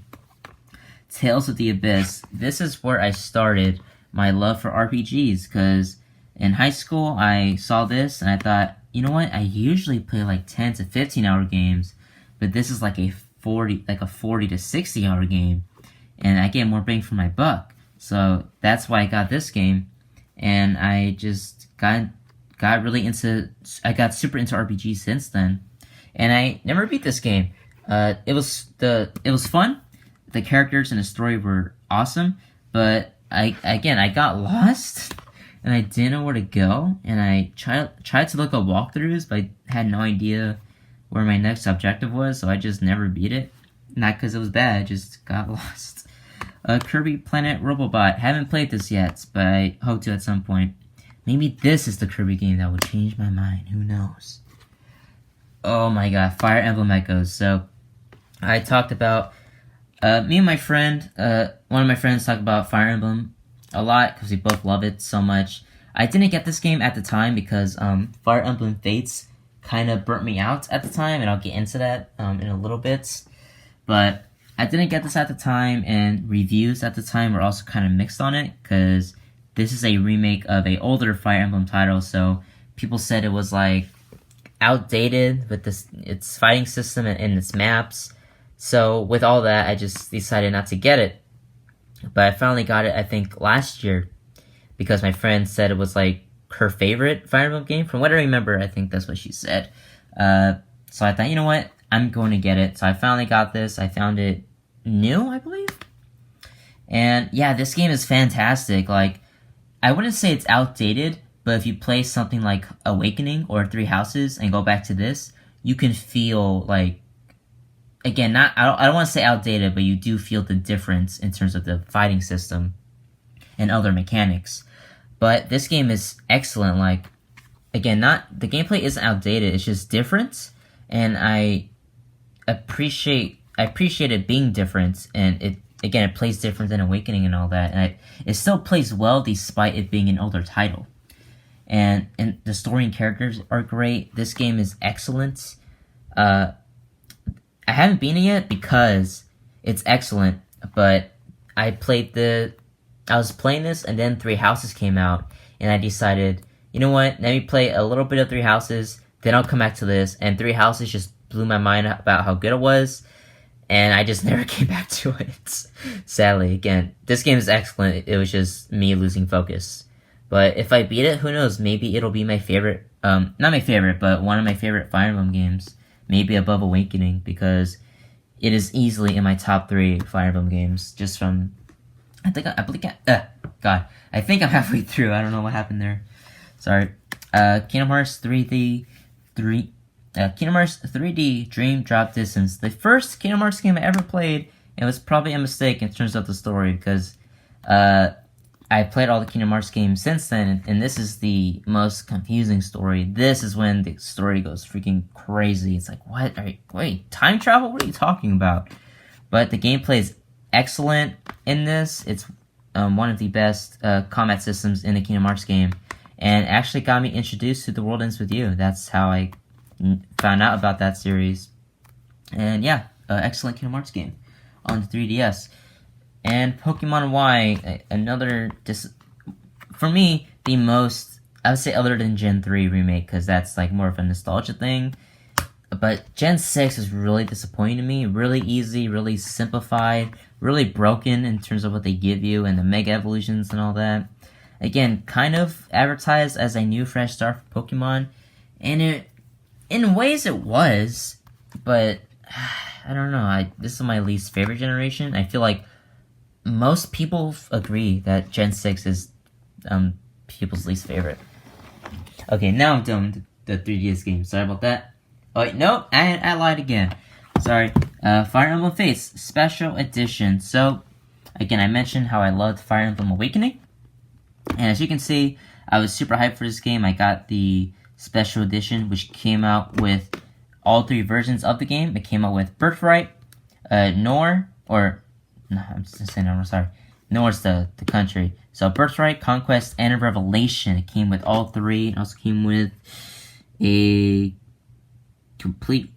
Tales of the Abyss. This is where I started my love for RPGs, because in high school I saw this and I thought, you know what, I usually play like 10 to 15 hour games, but this is like a 40 to 60 hour game, and I get more bang for my buck. So that's why I got this game, and I just got super into RPGs since then, and I never beat this game. It was fun. The characters and the story were awesome, but I got lost, and I didn't know where to go, and I tried to look up walkthroughs, but I had no idea where my next objective was, so I just never beat it. Not because it was bad, I just got lost. Kirby Planet Robobot, haven't played this yet, but I hope to at some point. Maybe this is the Kirby game that will change my mind, who knows. Oh my god, Fire Emblem Echoes. So, I talked about, me and my friend, one of my friends talked about Fire Emblem a lot, because we both love it so much. I didn't get this game at the time, because Fire Emblem Fates kind of burnt me out at the time, and I'll get into that in a little bit. But I didn't get this at the time, and reviews at the time were also kind of mixed on it, because this is a remake of a older Fire Emblem title, so people said it was like outdated with its fighting system and its maps. So with all that, I just decided not to get it. But I finally got it, I think, last year, because my friend said it was like her favorite Fire Emblem game. From what I remember, I think that's what she said. So I thought, you know what, I'm going to get it. So I finally got this. I found it new, I believe. And yeah, this game is fantastic. Like, I wouldn't say it's outdated, but if you play something like Awakening or Three Houses and go back to this, you can feel like, again, I don't want to say outdated, but you do feel the difference in terms of the fighting system and other mechanics. But this game is excellent. Like, again, the gameplay isn't outdated, it's just different, and I appreciate it being different, and it plays different than Awakening and all that, and it still plays well despite it being an older title. And the story and characters are great. This game is excellent. I haven't beaten it yet because it's excellent, but I was playing this, and then Three Houses came out, and I decided, you know what, let me play a little bit of Three Houses, then I'll come back to this, and Three Houses just blew my mind about how good it was, and I just never came back to it. Sadly, again, this game is excellent. It was just me losing focus. But if I beat it, who knows? Maybe it'll be my favorite. Not my favorite, but one of my favorite Fire Emblem games. Maybe above Awakening, because it is easily in my top 3 Fire Emblem games. Just from, I think I'm halfway through. I don't know what happened there. Sorry. Kingdom Hearts 3D Dream Drop Distance. The first Kingdom Hearts game I ever played. It was probably a mistake in terms of the story, because I played all the Kingdom Hearts games since then, and this is the most confusing story. This is when the story goes freaking crazy. It's like, what? Wait, time travel? What are you talking about? But the gameplay is excellent in this. It's one of the best combat systems in the Kingdom Hearts game, and actually got me introduced to The World Ends With You. That's how I found out about that series. And yeah, excellent Kingdom Hearts game on the 3DS. And Pokemon Y, another, for me, the most, I would say other than Gen 3 remake, because that's like more of a nostalgia thing. But Gen 6 is really disappointing to me. Really easy, really simplified, really broken in terms of what they give you and the Mega Evolutions and all that. Again, kind of advertised as a new fresh start for Pokemon. And in ways it was, but I don't know. This is my least favorite generation. I feel like most people agree that Gen 6 is people's least favorite. Okay, now I'm done with the 3DS game. Sorry about that. Oh wait, no, I lied again. Sorry. Fire Emblem Fates Special Edition. So, again, I mentioned how I loved Fire Emblem Awakening. And as you can see, I was super hyped for this game. I got the Special Edition, which came out with all 3 versions of the game. It came out with Birthright, Nor's the country. So Birthright, Conquest, and Revelation. It came with all 3. It also came with a complete,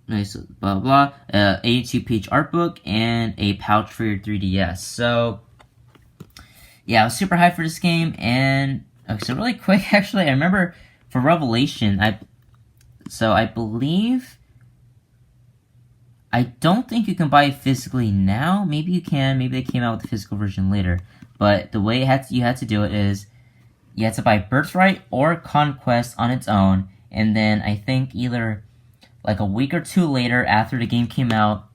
nice, blah, blah, 82-page art book, and a pouch for your 3DS. So, yeah, I was super hyped for this game, and, okay, so really quick, actually, I remember for Revelation, I believe, I don't think you can buy it physically now. Maybe you can. Maybe they came out with the physical version later. But the way you had to do it is you had to buy Birthright or Conquest on its own. And then I think either like a week or 2 later after the game came out,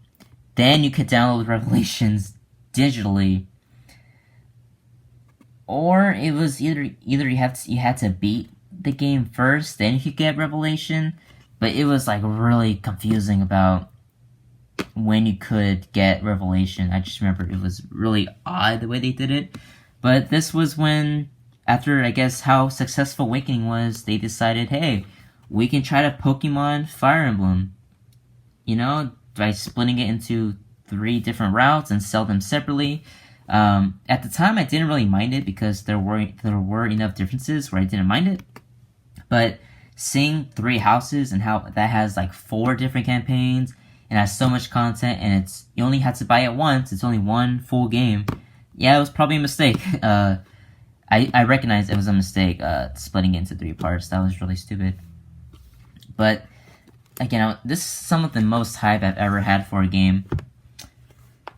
then you could download Revelations digitally. Or it was either you had to beat the game first, then you could get Revelation. But it was like really confusing about when you could get Revelation. I just remember it was really odd the way they did it. But this was when, after I guess how successful Awakening was, they decided, hey, we can try to Pokemon Fire Emblem. You know, by splitting it into 3 different routes and sell them separately. At the time, I didn't really mind it because there were enough differences where I didn't mind it. But seeing 3 houses and how that has like 4 different campaigns and has so much content, and you only had to buy it once. It's only 1 full game. Yeah, it was probably a mistake. I recognize it was a mistake, splitting it into 3 parts. That was really stupid. But, again, this is some of the most hype I've ever had for a game.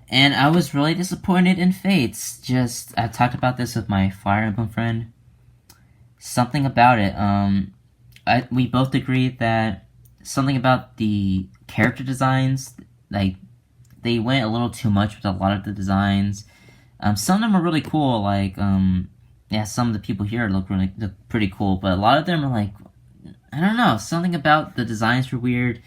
And I was really disappointed in Fates. I talked about this with my Fire Emblem friend. Something about it, we both agreed that something about the character designs, like, they went a little too much with a lot of the designs. Some of them are really cool, like, yeah, some of the people here look pretty cool, but a lot of them are like, I don't know, something about the designs were weird.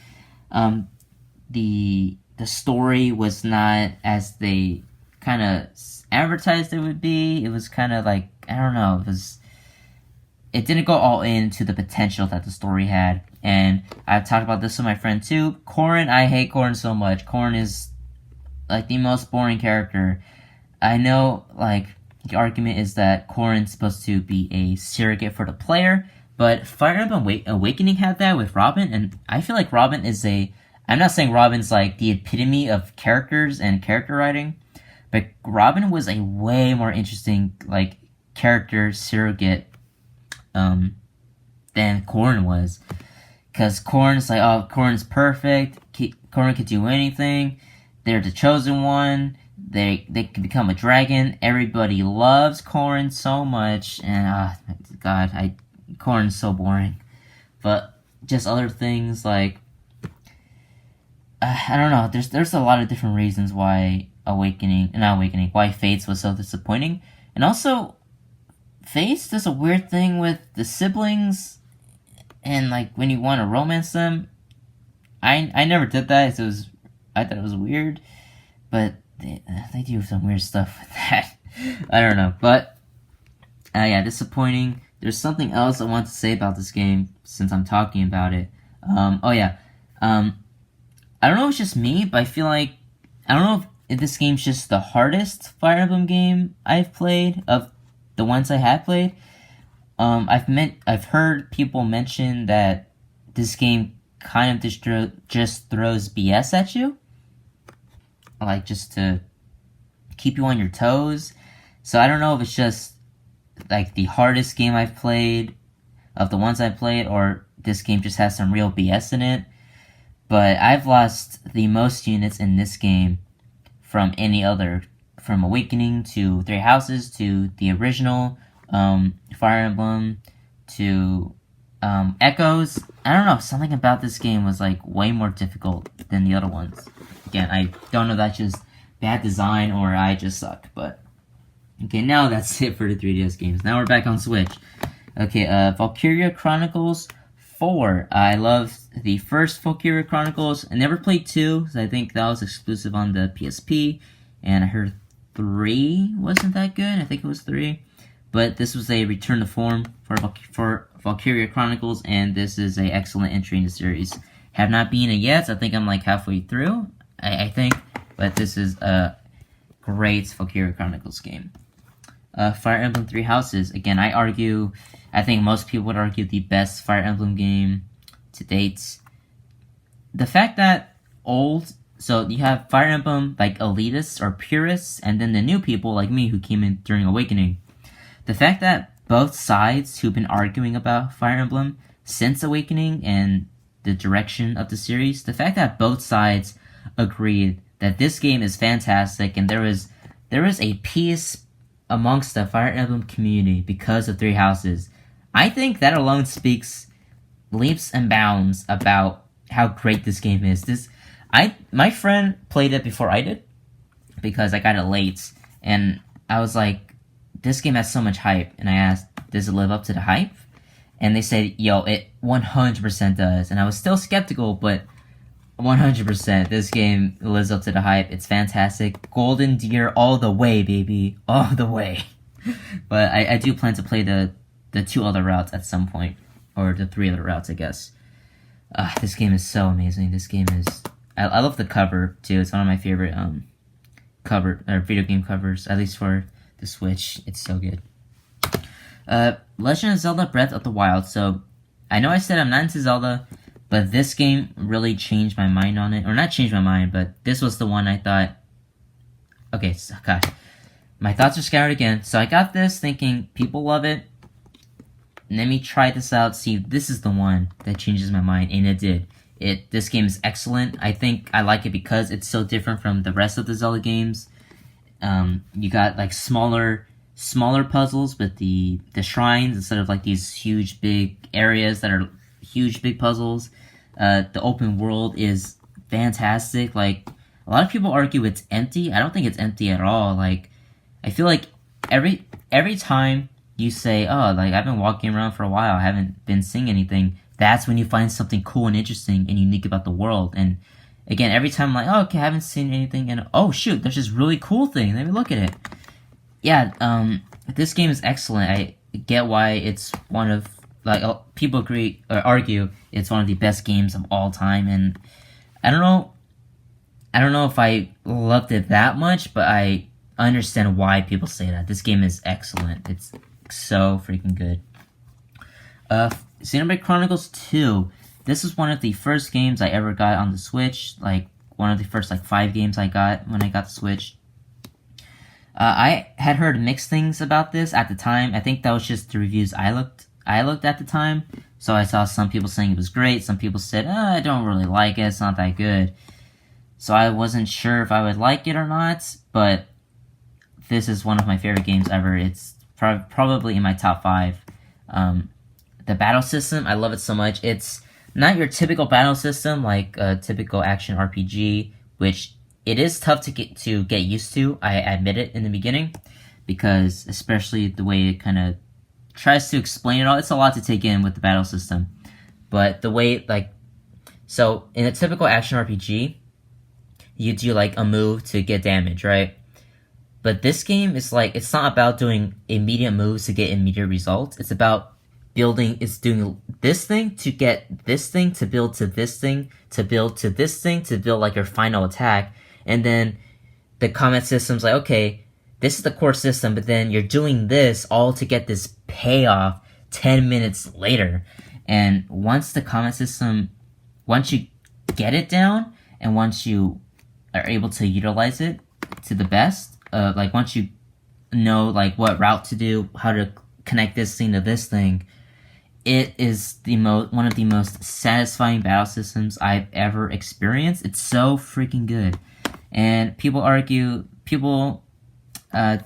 The story was not as they kind of advertised it would be. It was kind of like, I don't know, it didn't go all into the potential that the story had. And I've talked about this with my friend too. Corrin, I hate Corrin so much. Corrin is like the most boring character. I know, like, the argument is that Corrin's supposed to be a surrogate for the player, but Fire Emblem Awakening had that with Robin, and I feel like Robin is I'm not saying Robin's like the epitome of characters and character writing, but Robin was a way more interesting, like, character surrogate than Corrin was. Because Corrin's like, oh, Corrin's perfect, Corrin could do anything, they're the chosen one. They can become a dragon. Everybody loves Corrin so much, and God, Corrin's so boring. But just other things like I don't know. There's a lot of different reasons why why Fates was so disappointing, and also Fates does a weird thing with the siblings, and like when you want to romance them. I never did that. So I thought it was weird, but they do some weird stuff with that. I don't know, but yeah, disappointing. There's something else I want to say about this game since I'm talking about it. I don't know if it's just me, but I feel like I don't know if this game's just the hardest Fire Emblem game I've played of the ones I have played. I've heard people mention that this game kind of just throws BS at you, like just to keep you on your toes. So I don't know if it's just like the hardest game I've played of the ones I've played, or this game just has some real BS in it. But I've lost the most units in this game from any other, from Awakening to Three Houses to the original Fire Emblem to Echoes. I don't know, something about this game was like way more difficult than the other ones. Again, I don't know if that's just bad design or I just suck, but okay, now that's it for the 3DS games. Now we're back on Switch. Okay, Valkyria Chronicles 4. I love the first Valkyria Chronicles. I never played 2, so I think that was exclusive on the PSP, and I heard 3 wasn't that good. I think it was 3. But this was a return to form for Valkyria Chronicles, and this is an excellent entry in the series. Have not beaten it yet. I think I'm like halfway through, I think. But this is a great Valkyria Chronicles game. Fire Emblem Three Houses. Again, I think most people would argue the best Fire Emblem game to date. The fact that so you have Fire Emblem like elitists or purists, and then the new people like me who came in during Awakening. The fact that both sides who've been arguing about Fire Emblem since Awakening and the direction of the series, the fact that both sides agreed that this game is fantastic, and there is a peace amongst the Fire Emblem community because of Three Houses. I think that alone speaks leaps and bounds about how great this game is. My friend played it before I did because I got it late, and I was like, this game has so much hype, and I asked, does it live up to the hype? And they said, yo, it 100% does. And I was still skeptical, but 100%, this game lives up to the hype. It's fantastic. Golden Deer all the way, baby. All the way. But I do plan to play the 2 other routes at some point. Or the 3 other routes, I guess. This game is so amazing. This game is... I love the cover, too. It's one of my favorite video game covers, at least for the Switch. It's so good. Legend of Zelda Breath of the Wild. So, I know I said I'm not into Zelda, but this game really changed my mind on it. Or not changed my mind, but this was the one I thought... Okay, so, gosh. My thoughts are scattered again. So I got this thinking, people love it. Let me try this out, see if this is the one that changes my mind. And it did. This game is excellent. I think I like it because it's so different from the rest of the Zelda games. You got like smaller puzzles with the shrines instead of like these huge big areas that are huge big puzzles. The open world is fantastic. Like, a lot of people argue it's empty. I don't think it's empty at all. Like, I feel like every time you say, oh, like, I've been walking around for a while, I haven't been seeing anything, that's when you find something cool and interesting and unique about the world. And again, every time I'm like, oh, okay, I haven't seen anything, and oh, shoot, there's this really cool thing, let me look at it. Yeah, this game is excellent. I get why it's one of, like, people agree, or argue, it's one of the best games of all time, and I don't know if I loved it that much, but I understand why people say that. This game is excellent. It's so freaking good. Xenoblade Chronicles 2. This is one of the first games I ever got on the Switch. Like, one of the first, 5 games I got when I got the Switch. I had heard mixed things about this at the time. I think that was just the reviews I looked at the time. So I saw some people saying it was great. Some people said, I don't really like it. It's not that good. so I wasn't sure if I would like it or not, but this is one of my favorite games ever. It's probably in my top 5. The battle system, I love it so much. It's not your typical battle system like a typical action RPG, which it is tough to get used to. I admit it in the beginning, because especially the way it kind of tries to explain it all. It's a lot to take in with the battle system, but the way so in a typical action RPG, you do like a move to get damage, right? But this game is like, it's not about doing immediate moves to get immediate results. It's about doing this thing to get this thing to build to this thing to build to this thing to build like your final attack. And then the combat system's like, okay, this is the core system, but then you're doing this all to get this payoff 10 minutes later. And once the combat system, once you get it down, and once you are able to utilize it to the best, like once you know like what route to do, how to connect this thing to this thing, it is one of the most satisfying battle systems I've ever experienced. It's so freaking good. And people don't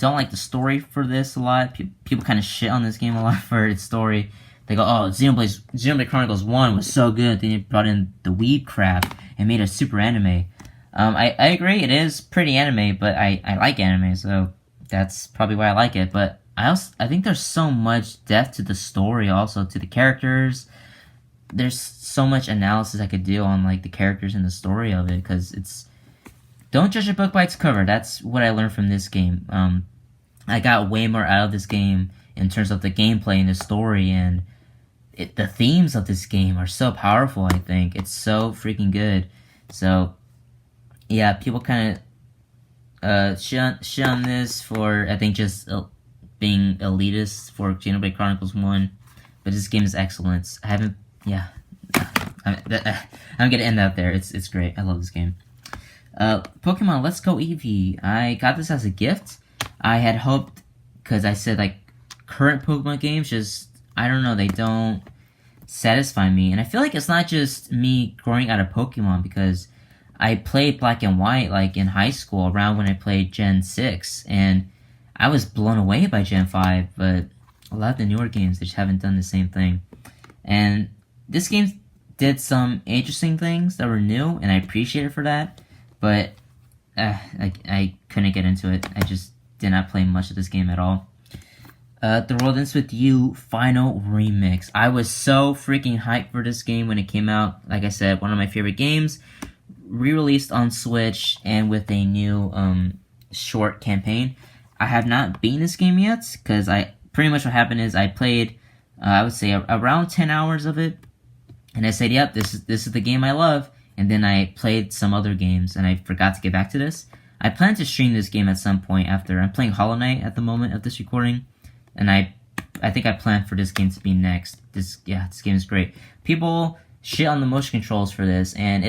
like the story for this a lot. People kind of shit on this game a lot for its story. They go, oh, Xenoblade Chronicles 1 was so good, then you brought in the weeb crap and made a super anime. I agree, it is pretty anime, but I like anime, so that's probably why I like it. But I think there's so much depth to the story, also to the characters. There's so much analysis I could do on like the characters and the story of it, because it's, don't judge a book by its cover. That's what I learned from this game. I got way more out of this game in terms of the gameplay and the story, and the themes of this game are so powerful. I think it's so freaking good. So yeah, people kind of shit on this for, I think, just being elitist for Xenoblade Chronicles 1, but this game is excellent. I'm gonna end that there. It's great. I love this game. Pokemon Let's Go Eevee. I got this as a gift. I had hoped, because I said like current Pokemon games just, I don't know, they don't satisfy me. And I feel like it's not just me growing out of Pokemon, because I played Black and White like in high school, around when I played Gen 6, and I was blown away by Gen 5, but a lot of the newer games, they just haven't done the same thing. And this game did some interesting things that were new, and I appreciate it for that, but I couldn't get into it. I just did not play much of this game at all. The World Ends With You Final Remix. I was so freaking hyped for this game when it came out. Like I said, one of my favorite games. Re-released on Switch and with a new short campaign. I have not beaten this game yet, because pretty much what happened is I played, I would say around 10 hours of it, and I said, yep, this is the game I love, and then I played some other games, and I forgot to get back to this. I plan to stream this game at some point after. I'm playing Hollow Knight at the moment of this recording, and I think I plan for this game to be next. This game is great. People shit on the motion controls for this, and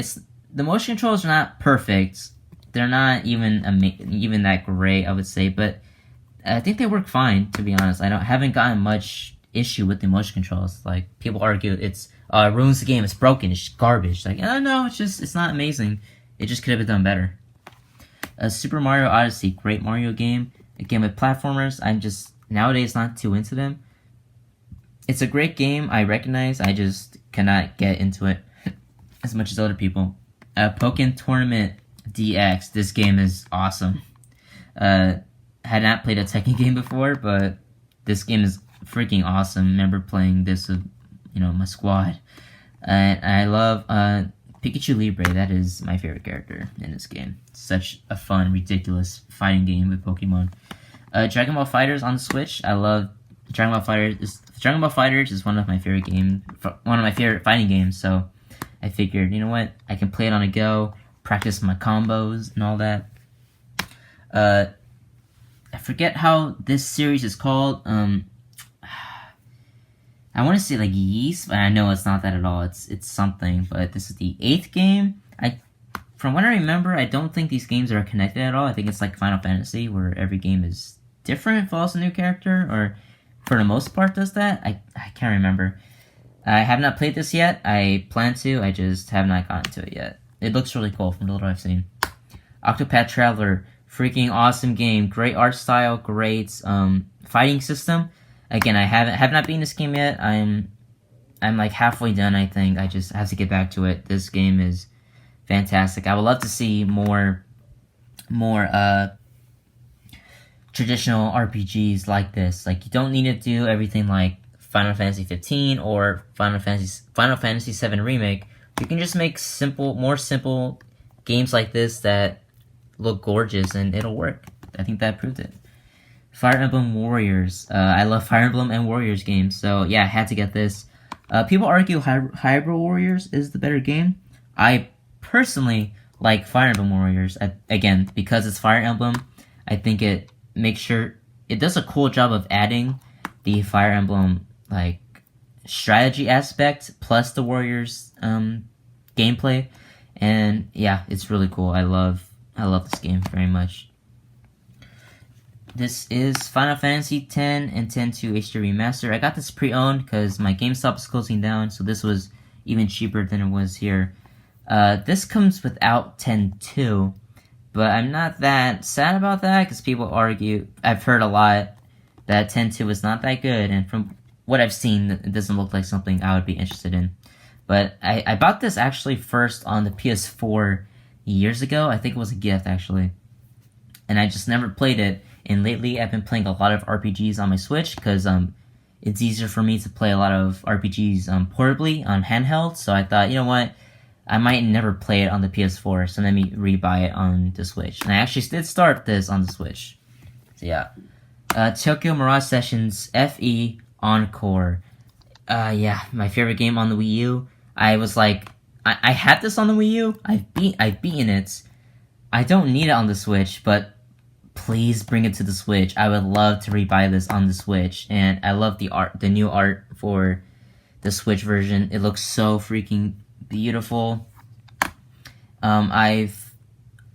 the motion controls are not perfect. They're not even that great, I would say, but I think they work fine, to be honest. I haven't gotten much issue with the motion controls. Like, people argue it ruins the game, it's broken, it's garbage. Like, no, it's not amazing. It just could have been done better. Super Mario Odyssey, great Mario game. Again, with platformers, I'm just, nowadays, not too into them. It's a great game, I recognize, I just cannot get into it as much as other people. Pokken Tournament DX, this game is awesome. Had not played a Tekken game before, but this game is freaking awesome. Remember playing this with, my squad. And I love Pikachu Libre. That is my favorite character in this game. Such a fun, ridiculous fighting game with Pokemon. Dragon Ball FighterZ on the Switch. I love Dragon Ball FighterZ. Dragon Ball FighterZ is one of my favorite fighting games. So I figured, you know what? I can play it on a go, practice my combos and all that. I forget how this series is called. I want to say like Yeast, but I know it's not that at all. It's something, but this is the 8th game. From what I remember, I don't think these games are connected at all. I think it's like Final Fantasy, where every game is different, follows a new character, or for the most part does that. I can't remember. I have not played this yet. I plan to. I just have not gotten to it yet. It looks really cool from the little I've seen. Octopath Traveler, freaking awesome game. Great art style, great fighting system. Again, I have not beaten this game yet. I'm like halfway done, I think. I just have to get back to it. This game is fantastic. I would love to see more traditional RPGs like this. Like, you don't need to do everything like Final Fantasy 15 or Final Fantasy 7 Remake. You can just make more simple games like this that look gorgeous, and it'll work. I think that proved it. Fire Emblem Warriors. I love Fire Emblem and Warriors games, so yeah, I had to get this. People argue Hyrule Warriors is the better game. I personally like Fire Emblem Warriors. Again, because it's Fire Emblem, I think it does a cool job of adding the Fire Emblem like strategy aspect plus the Warriors gameplay, and yeah, it's really cool. I love this game very much. This is Final Fantasy X and X-2 HD Remaster. I got this pre-owned because my GameStop is closing down, so this was even cheaper than it was here. This comes without X-2, but I'm not that sad about that because people argue. I've heard a lot that X-2 is not that good, and from what I've seen, it doesn't look like something I would be interested in. But I bought this actually first on the PS4 years ago. I think it was a gift, actually. And I just never played it. And lately, I've been playing a lot of RPGs on my Switch because it's easier for me to play a lot of RPGs portably on handheld. So I thought, you know what? I might never play it on the PS4, so let me rebuy it on the Switch. And I actually did start this on the Switch. So yeah. Tokyo Mirage Sessions FE Encore. Yeah, my favorite game on the Wii U. I was like, I had this on the Wii U. I've beaten it. I don't need it on the Switch, but please bring it to the Switch. I would love to rebuy this on the Switch, and I love the art, the new art for the Switch version. It looks so freaking beautiful. I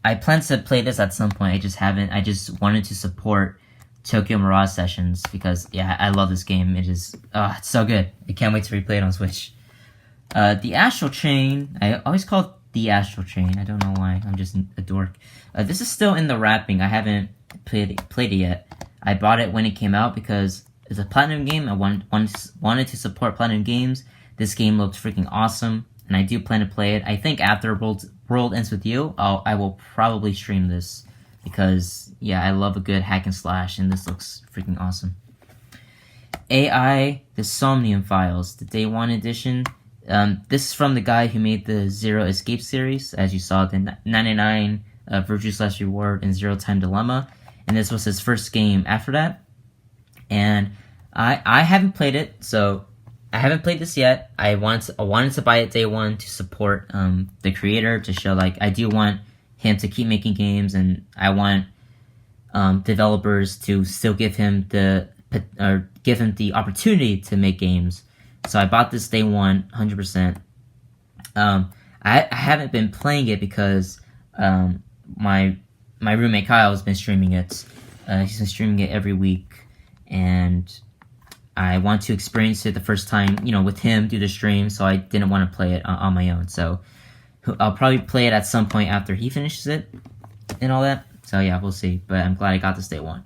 plan to play this at some point. I just haven't. I just wanted to support Tokyo Mirage Sessions because yeah, I love this game. It's so good. I can't wait to replay it on Switch. The Astral Chain. I always call it The Astral Chain. I don't know why. I'm just a dork. This is still in the wrapping. I haven't played it yet. I bought it when it came out because it's a Platinum game. I wanted to support Platinum games. This game looked freaking awesome, and I do plan to play it. I think after World Ends With You, I will probably stream this because, yeah, I love a good hack and slash, and this looks freaking awesome. AI, The Somnium Files, the Day 1 edition. This is from the guy who made the Zero Escape series. As you saw, the 99 Virtue / Reward and Zero Time Dilemma. And this was his first game after that. And I haven't played it, so I haven't played this yet. I wanted to buy it day one to support the creator, to show like I do want him to keep making games, and I want developers to still give him the opportunity to make games. So I bought this day one, 100%. I haven't been playing it because my roommate Kyle has been streaming it. He's been streaming it every week, and I want to experience it the first time, with him, do the stream, so I didn't want to play it on my own. So I'll probably play it at some point after he finishes it and all that. So yeah, we'll see. But I'm glad I got this day one.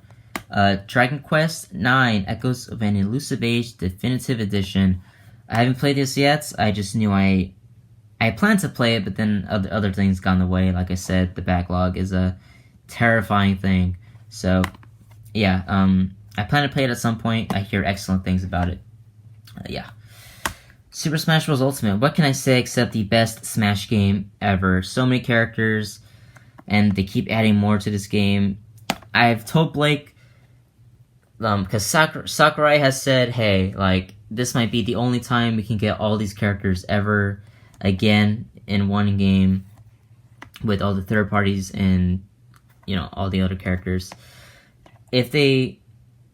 Dragon Quest IX, Echoes of an Elusive Age Definitive Edition. I haven't played this yet. I just knew I planned to play it, but then other things got in the way. Like I said, the backlog is a terrifying thing. So yeah, I plan to play it at some point. I hear excellent things about it. Yeah. Super Smash Bros. Ultimate. What can I say except the best Smash game ever? So many characters, and they keep adding more to this game. I've told Blake, because Sakurai has said, hey, like, this might be the only time we can get all these characters ever again in one game with all the third parties and, all the other characters. If they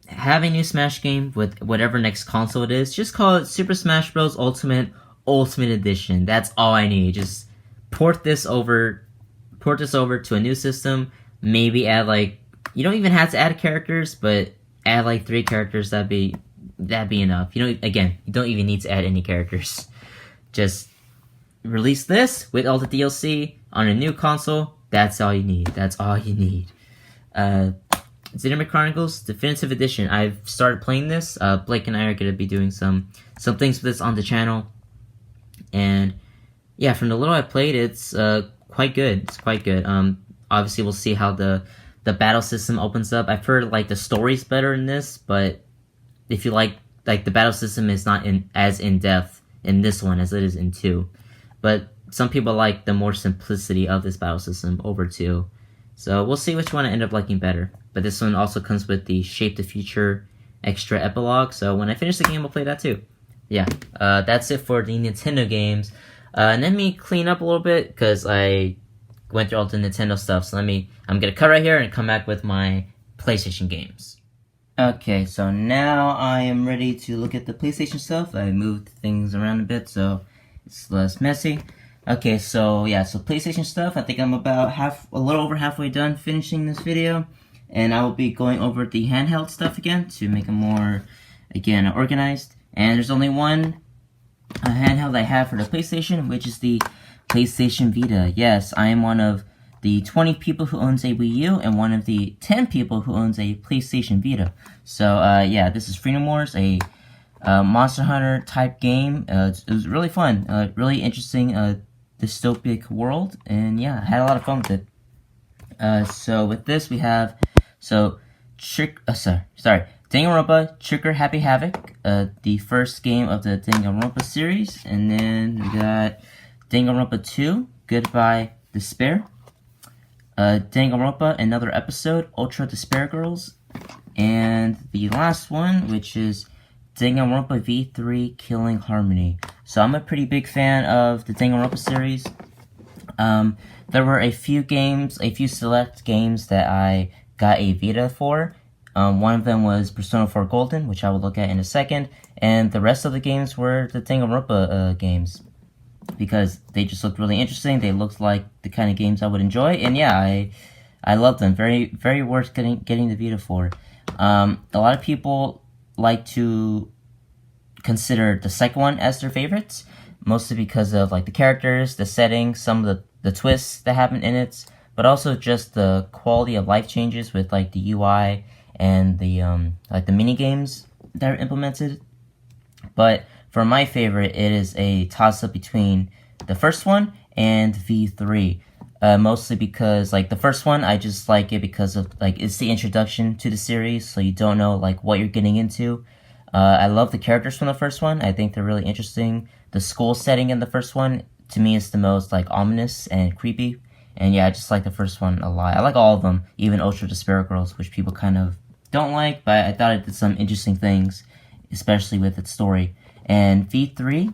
have a new Smash game with whatever next console it is, just call it Super Smash Bros. Ultimate Edition. That's all I need. Just port this over to a new system. Maybe add you don't even have to add characters, but add 3 characters. That'd be enough. You don't even need to add any characters. Just release this with all the DLC on a new console. That's all you need. That's all you need. Xenoblade Chronicles Definitive Edition. I've started playing this. Blake and I are going to be doing some things with this on the channel. And yeah, from the little I played, it's quite good. It's quite good. Obviously, we'll see how the battle system opens up. I've heard like the story's better in this, but if you like the battle system is not as in depth in this one as it is in 2. But some people like the more simplicity of this battle system over 2. So we'll see which one I end up liking better. But this one also comes with the Shape the Future extra epilogue. So when I finish the game, I'll play that too. Yeah, that's it for the Nintendo games. And let me clean up a little bit because I went through all the Nintendo stuff. So I'm gonna cut right here and come back with my PlayStation games. Okay, so now I am ready to look at the PlayStation stuff. I moved things around a bit so it's less messy. Okay, so yeah, so PlayStation stuff. I think I'm about a little over halfway done finishing this video, and I will be going over the handheld stuff again to make it more, again, organized. And there's only one handheld I have for the PlayStation, which is the PlayStation Vita. Yes, I am one of the 20 people who owns a Wii U and one of the 10 people who owns a PlayStation Vita. So yeah, this is Freedom Wars, a Monster Hunter type game. It was really fun, really interesting dystopic world, and yeah, I had a lot of fun with it. So with this we have Danganronpa Trigger Happy Havoc, the first game of the Danganronpa series, and then we got Danganronpa 2 Goodbye Despair, Danganronpa Another Episode Ultra Despair Girls, and the last one, which is Danganronpa V3 Killing Harmony. So I'm a pretty big fan of the Danganronpa series. There were a few select games that I got a Vita for. One of them was Persona 4 Golden, which I will look at in a second, and the rest of the games were the Danganronpa games, because they just looked really interesting. They looked like the kind of games I would enjoy, and yeah, I loved them. Very, very worth getting the Vita for. A lot of people like to consider the second one as their favorites, mostly because of like the characters, the setting, some of the twists that happen in it, but also just the quality of life changes with like the UI and the like the mini games that are implemented. But for my favorite, it is a toss-up between the first one and V3. Mostly because, like, the first one, I just like it because of, like, it's the introduction to the series, so you don't know, like, what you're getting into. I love the characters from the first one. I think they're really interesting. The school setting in the first one, to me, is the most, like, ominous and creepy. And yeah, I just like the first one a lot. I like all of them, even Ultra Despair Girls, which people kind of don't like, but I thought it did some interesting things, especially with its story. And V3,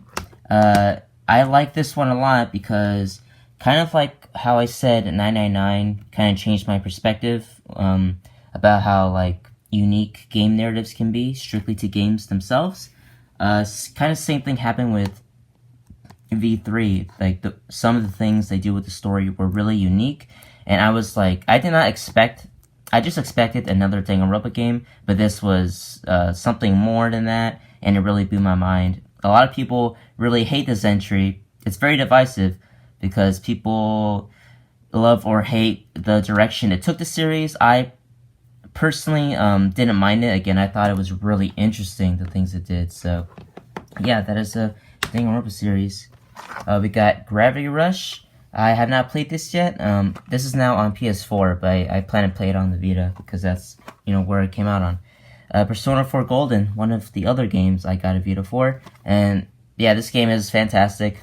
I like this one a lot because, kind of like how I said 999 kind of changed my perspective about how, like, unique game narratives can be, strictly to games themselves. Kind of same thing happened with V3. Like, some of the things they do with the story were really unique, and I was like, I just expected another Danganronpa game, but this was something more than that, and it really blew my mind. A lot of people really hate this entry. It's very divisive because people love or hate the direction it took the series. I personally didn't mind it. Again, I thought it was really interesting, the things it did. So yeah, that is a Danganronpa series. We got Gravity Rush. I have not played this yet. This is now on PS4, but I plan to play it on the Vita because that's, where it came out on. Persona 4 Golden, one of the other games I got a Vita for, and yeah, this game is fantastic.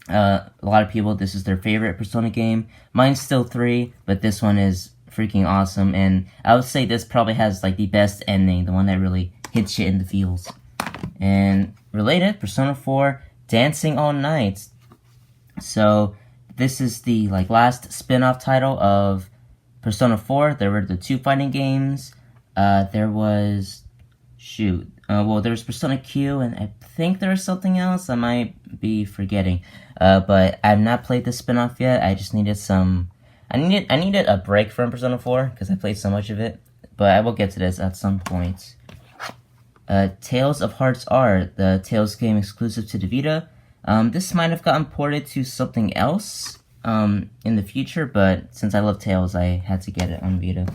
A lot of people, this is their favorite Persona game. Mine's still 3, but this one is freaking awesome, and I would say this probably has like the best ending, the one that really hits you in the feels. And related, Persona 4 Dancing All Night. So this is the last spin-off title of Persona 4. There were the 2 fighting games. There was there was Persona Q, and I think there was something else I might be forgetting. But I've not played the spin-off yet. I just needed I needed a break from Persona 4 because I played so much of it. But I will get to this at some point. Tales of Hearts R, the Tales game exclusive to the Vita. This might have gotten ported to something else. in the future, but since I love Tales, I had to get it on Vita.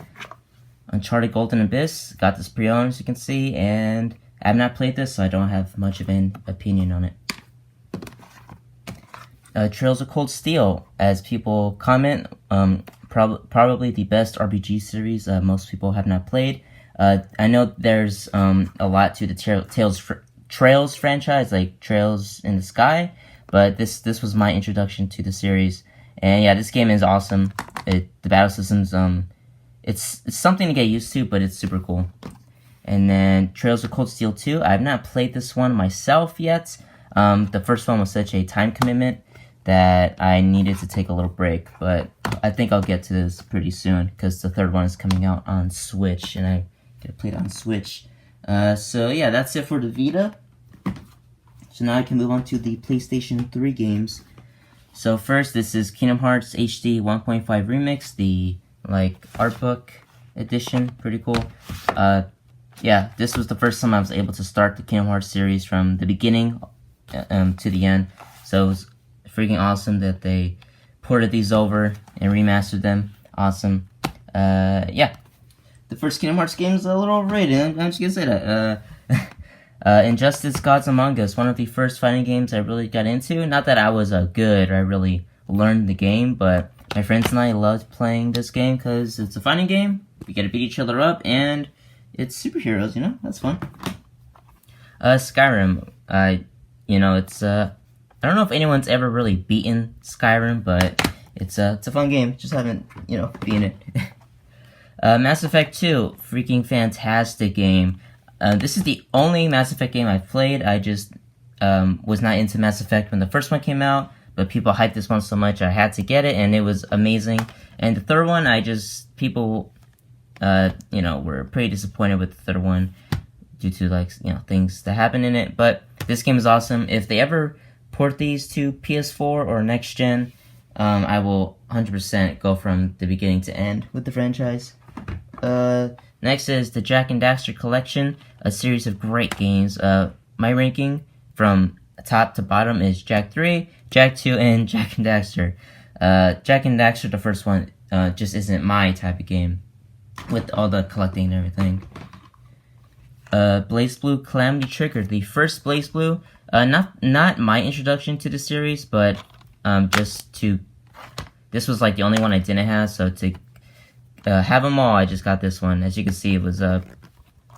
Uncharted Golden Abyss, got this pre-owned as you can see, and I have not played this, so I don't have much of an opinion on it. Trails of Cold Steel, as people comment, probably the best RPG series most people have not played. I know there's a lot to the Trails franchise, like Trails in the Sky, but this was my introduction to the series. And yeah, this game is awesome. The battle system's it's something to get used to, but it's super cool. And then Trails of Cold Steel 2. I have not played this one myself yet. The first one was such a time commitment that I needed to take a little break, but I think I'll get to this pretty soon because the third one is coming out on Switch, and I get to play it on Switch. So yeah, that's it for the Vita. So now I can move on to the PlayStation 3 games. So first, this is Kingdom Hearts HD 1.5 Remix, the art book edition. Pretty cool. Yeah, this was the first time I was able to start the Kingdom Hearts series from the beginning to the end. So it was freaking awesome that they ported these over and remastered them. Awesome. Yeah. The first Kingdom Hearts game is a little overrated. I'm just gonna say that. Injustice Gods Among Us, one of the first fighting games I really got into. Not that I was good or I really learned the game, but my friends and I loved playing this game because it's a fighting game. We get to beat each other up, and it's superheroes, you know? That's fun. Skyrim, it's, I don't know if anyone's ever really beaten Skyrim, but it's a fun game. Just haven't, beaten it. Mass Effect 2, freaking fantastic game. This is the only Mass Effect game I've played. I just was not into Mass Effect when the first one came out, but people hyped this one so much I had to get it, and it was amazing. And the third one, people, were pretty disappointed with the third one due to, things that happen in it. But this game is awesome. If they ever port these to PS4 or next gen, I will 100% go from the beginning to end with the franchise. Next is the Jak and Daxter Collection, a series of great games. My ranking from top to bottom is Jak 3, Jak 2, and Jak and Daxter. Jak and Daxter, the first one, just isn't my type of game with all the collecting and everything. Blazblue Calamity Trigger, the first Blazblue. Not my introduction to the series, but this was the only one I didn't have, so to have them all, I just got this one. As you can see, it was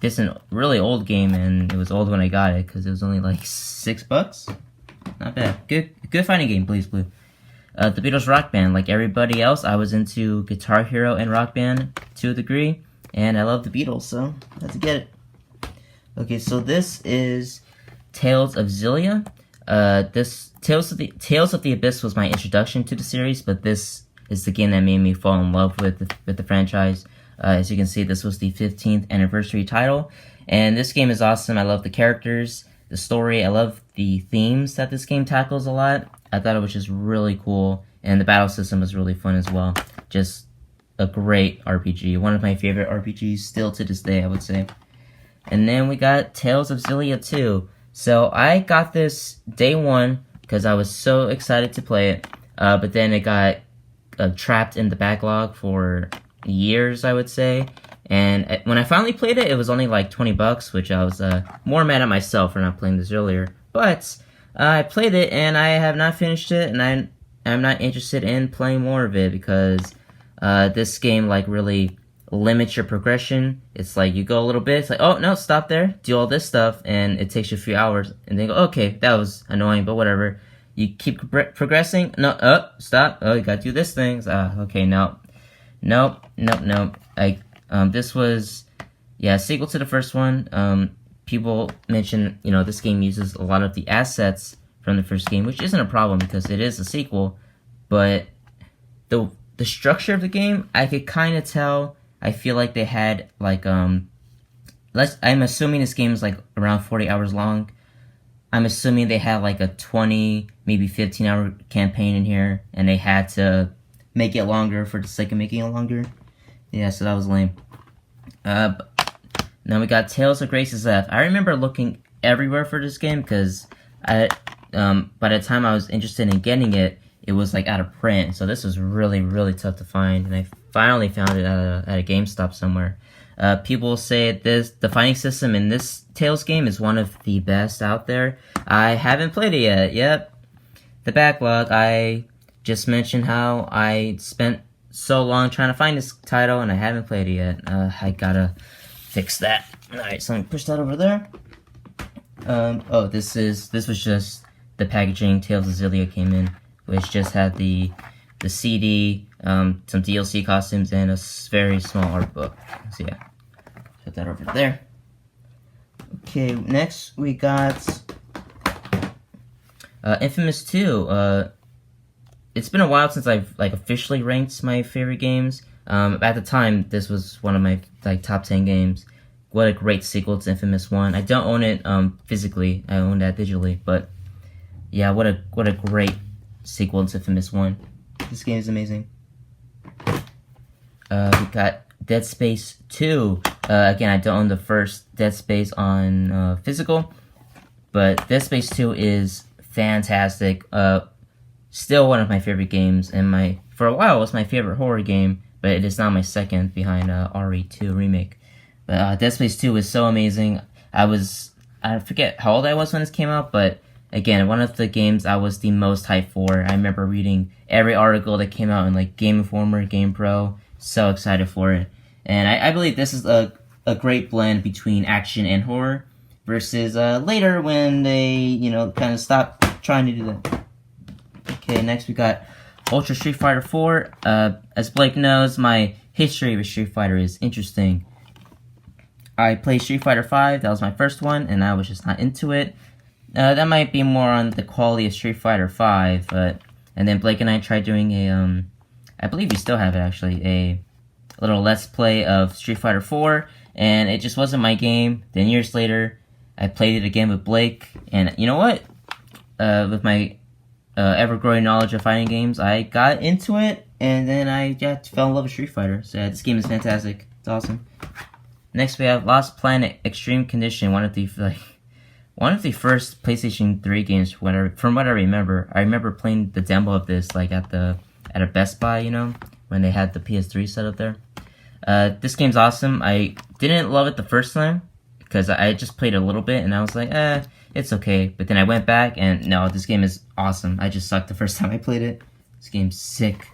this a really old game, and it was old when I got it because it was only $6. Not bad. Good fighting game, Blazblue. The Beatles Rock Band, like everybody else, I was into Guitar Hero and Rock Band to a degree, and I love the Beatles, so I had to get it. Okay, so this is Tales of Xillia. Tales of the Abyss was my introduction to the series, but this is the game that made me fall in love with the franchise. As you can see, this was the 15th anniversary title, and this game is awesome. I love the characters, the story. I love the themes that this game tackles a lot. I thought it was just really cool, and the battle system was really fun as well. Just a great RPG. One of my favorite RPGs still to this day, I would say. And then we got Tales of Xillia 2. So I got this day one because I was so excited to play it, but then it got trapped in the backlog for years, I would say. And when I finally played it, it was only $20, which I was more mad at myself for not playing this earlier. But I played it, and I have not finished it, and I'm not interested in playing more of it because this game really limits your progression. It's you go a little bit, it's oh no, stop there, do all this stuff, and it takes you a few hours, and then go, okay, that was annoying, but whatever. You keep progressing. No, stop. Oh, you gotta do this thing. Okay, nope. This was, a sequel to the first one. People mention, this game uses a lot of the assets from the first game, which isn't a problem because it is a sequel. But the structure of the game, I could kind of tell. I feel like they had I'm assuming this game is around 40 hours long. I'm assuming they had a 20, maybe 15-hour campaign in here, and they had to make it longer for the sake of making it longer. Yeah, so that was lame. Then we got Tales of Grace's F. I remember looking everywhere for this game because by the time I was interested in getting it, it was like out of print. So this was really, really tough to find, and I finally found it at a GameStop somewhere. People say the fighting system in this Tales game is one of the best out there. I haven't played it yet. Yep, the backlog. I just mentioned how I spent so long trying to find this title, and I haven't played it yet. I gotta fix that. Alright, so let me push that over there. Oh, this was just the packaging Tales of Xillia came in, which just had the CD, some DLC costumes, and a very small art book. So yeah, put that over there. Okay, next we got Infamous 2. It's been a while since I've officially ranked my favorite games. At the time, this was one of my top 10 games. What a great sequel to Infamous 1. I don't own it physically. I own that digitally, but yeah, what a great sequel to Infamous 1. This game is amazing. We got Dead Space 2. Again, I don't own the first Dead Space on physical, but Dead Space 2 is fantastic. Still one of my favorite games, and for a while it was my favorite horror game, but it is now my second behind RE2 Remake. But Dead Space 2 is so amazing. I forget how old I was when this came out, but again, one of the games I was the most hyped for. I remember reading every article that came out in Game Informer, Game Pro. So excited for it. And I believe this is a great blend between action and horror, versus later when they, kind of stopped trying to do that. Okay, next we got Ultra Street Fighter 4. As Blake knows, my history with Street Fighter is interesting. I played Street Fighter 5, that was my first one, and I was just not into it. That might be more on the quality of Street Fighter 5, and then Blake and I tried doing I believe we still have it actually, a little Let's Play of Street Fighter 4, and it just wasn't my game. Then years later, I played it again with Blake, and you know what? With my ever-growing knowledge of fighting games, I got into it, and then I fell in love with Street Fighter. So yeah, this game is fantastic. It's awesome. Next, we have Lost Planet Extreme Condition, one of the first PlayStation 3 games. From what I remember. I remember playing the demo of this at a Best Buy, when they had the PS3 set up there. This game's awesome. I didn't love it the first time because I just played a little bit and I was like, it's okay. But then I went back and no, this game is awesome. I just sucked the first time I played it. This game's sick.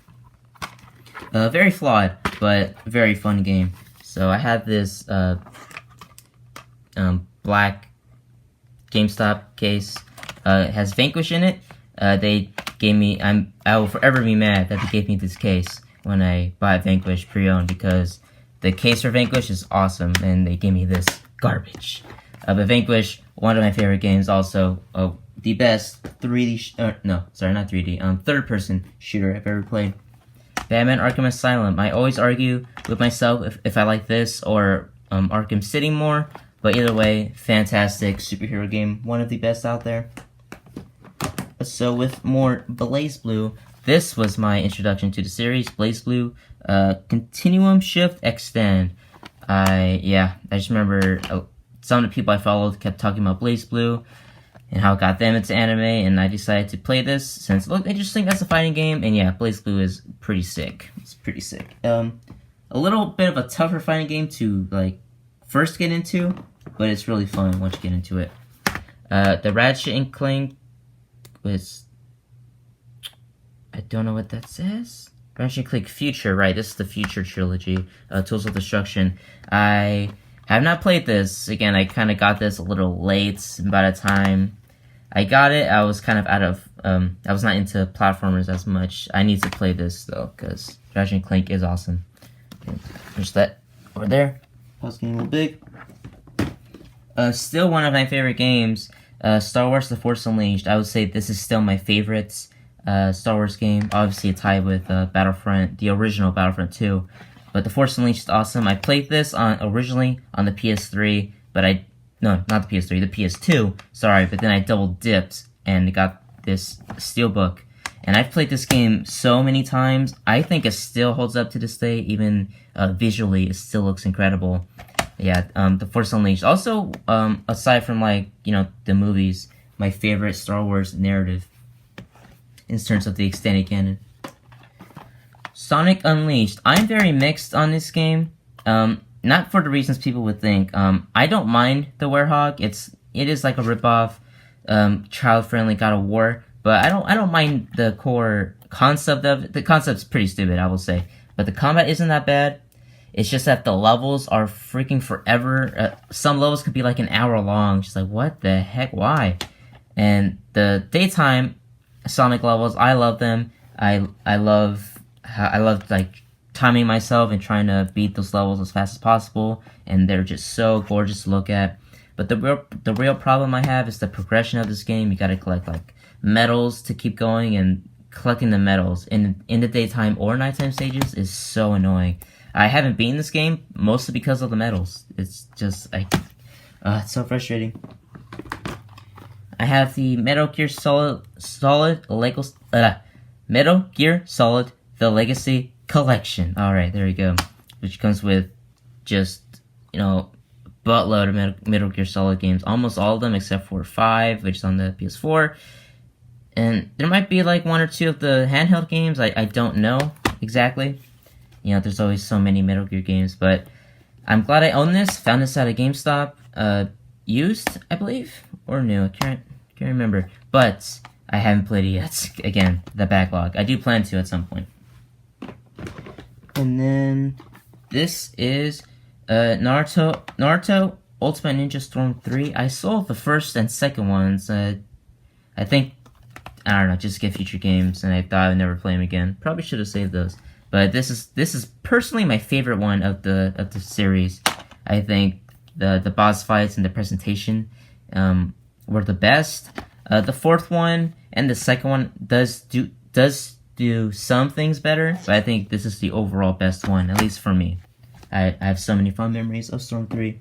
Very flawed, but very fun game. So I have this black GameStop case. It has Vanquish in it. They gave me. I will forever be mad that they gave me this case when I buy Vanquish pre-owned, because the case for Vanquish is awesome, and they gave me this garbage. But Vanquish, one of my favorite games, also the best 3D. No, sorry, not 3D. Third-person shooter I've ever played. Batman Arkham Asylum. I always argue with myself if I like this or Arkham City more, but either way, fantastic superhero game, one of the best out there. So with more Blazblue, this was my introduction to the series, Blazblue, Continuum Shift Extend. I just remember some of the people I followed kept talking about Blazblue and how it got them into anime, and I decided to play this since it looked interesting as a fighting game, and yeah, Blazblue is pretty sick. It's pretty sick. A little bit of a tougher fighting game to first get into, but it's really fun once you get into it. The Ratchet and Clank was, I don't know what that says. Ratchet and Clank Future, right? This is the Future Trilogy, Tools of Destruction. I have not played this. Again, I kind of got this a little late. By the time I got it, I was kind of out of, I was not into platformers as much. I need to play this though, because Ratchet and Clank is awesome. Okay, push that over there. I was getting a little big. Still one of my favorite games, Star Wars The Force Unleashed. I would say this is still my favorite Star Wars game. Obviously a tie with Battlefront, the original Battlefront 2. But The Force Unleashed is awesome. I played this originally on the PS3, but no, not the PS3, the PS2, sorry, but then I double dipped and got this Steelbook. And I've played this game so many times. I think it still holds up to this day, even visually, it still looks incredible. Yeah, The Force Unleashed. Also, aside from the movies, my favorite Star Wars narrative. in terms of the extended canon. Sonic Unleashed. I'm very mixed on this game. Not for the reasons people would think. I don't mind the Werehog. It is like a ripoff, child-friendly God of War. But I don't mind the core concept of it. The concept's pretty stupid, I will say. But the combat isn't that bad. It's just that the levels are freaking forever. Some levels could be like an hour long. Just like, what the heck? Why? And the daytime Sonic levels, I love them. I love like timing myself and trying to beat those levels as fast as possible, and they're just so gorgeous to look at. But the real problem I have is the progression of this game. You gotta collect like medals to keep going, and collecting the medals in the daytime or nighttime stages is so annoying. I haven't beaten this game mostly because of the medals. It's just like it's so frustrating. I have the Metal Gear Solid Metal Gear Solid The Legacy Collection. Alright, there we go. Which comes with just, buttload of Metal Gear Solid games. Almost all of them except for 5, which is on the PS4. And there might be like 1 or 2 of the handheld games. I don't know exactly. There's always so many Metal Gear games. But I'm glad I own this. Found this at a GameStop. Used, I believe. Or new. I can't remember. But I haven't played it yet. Again, the backlog. I do plan to at some point. And then this is Naruto Ultimate Ninja Storm 3. I sold the first and second ones. I think, I don't know, just get future games, and I thought I would never play them again. Probably should have saved those. But this is personally my favorite one of the series. I think the boss fights and the presentation were the best. The fourth one and the second one does do some things better, but I think this is the overall best one, at least for me. I have so many fun memories of Storm 3.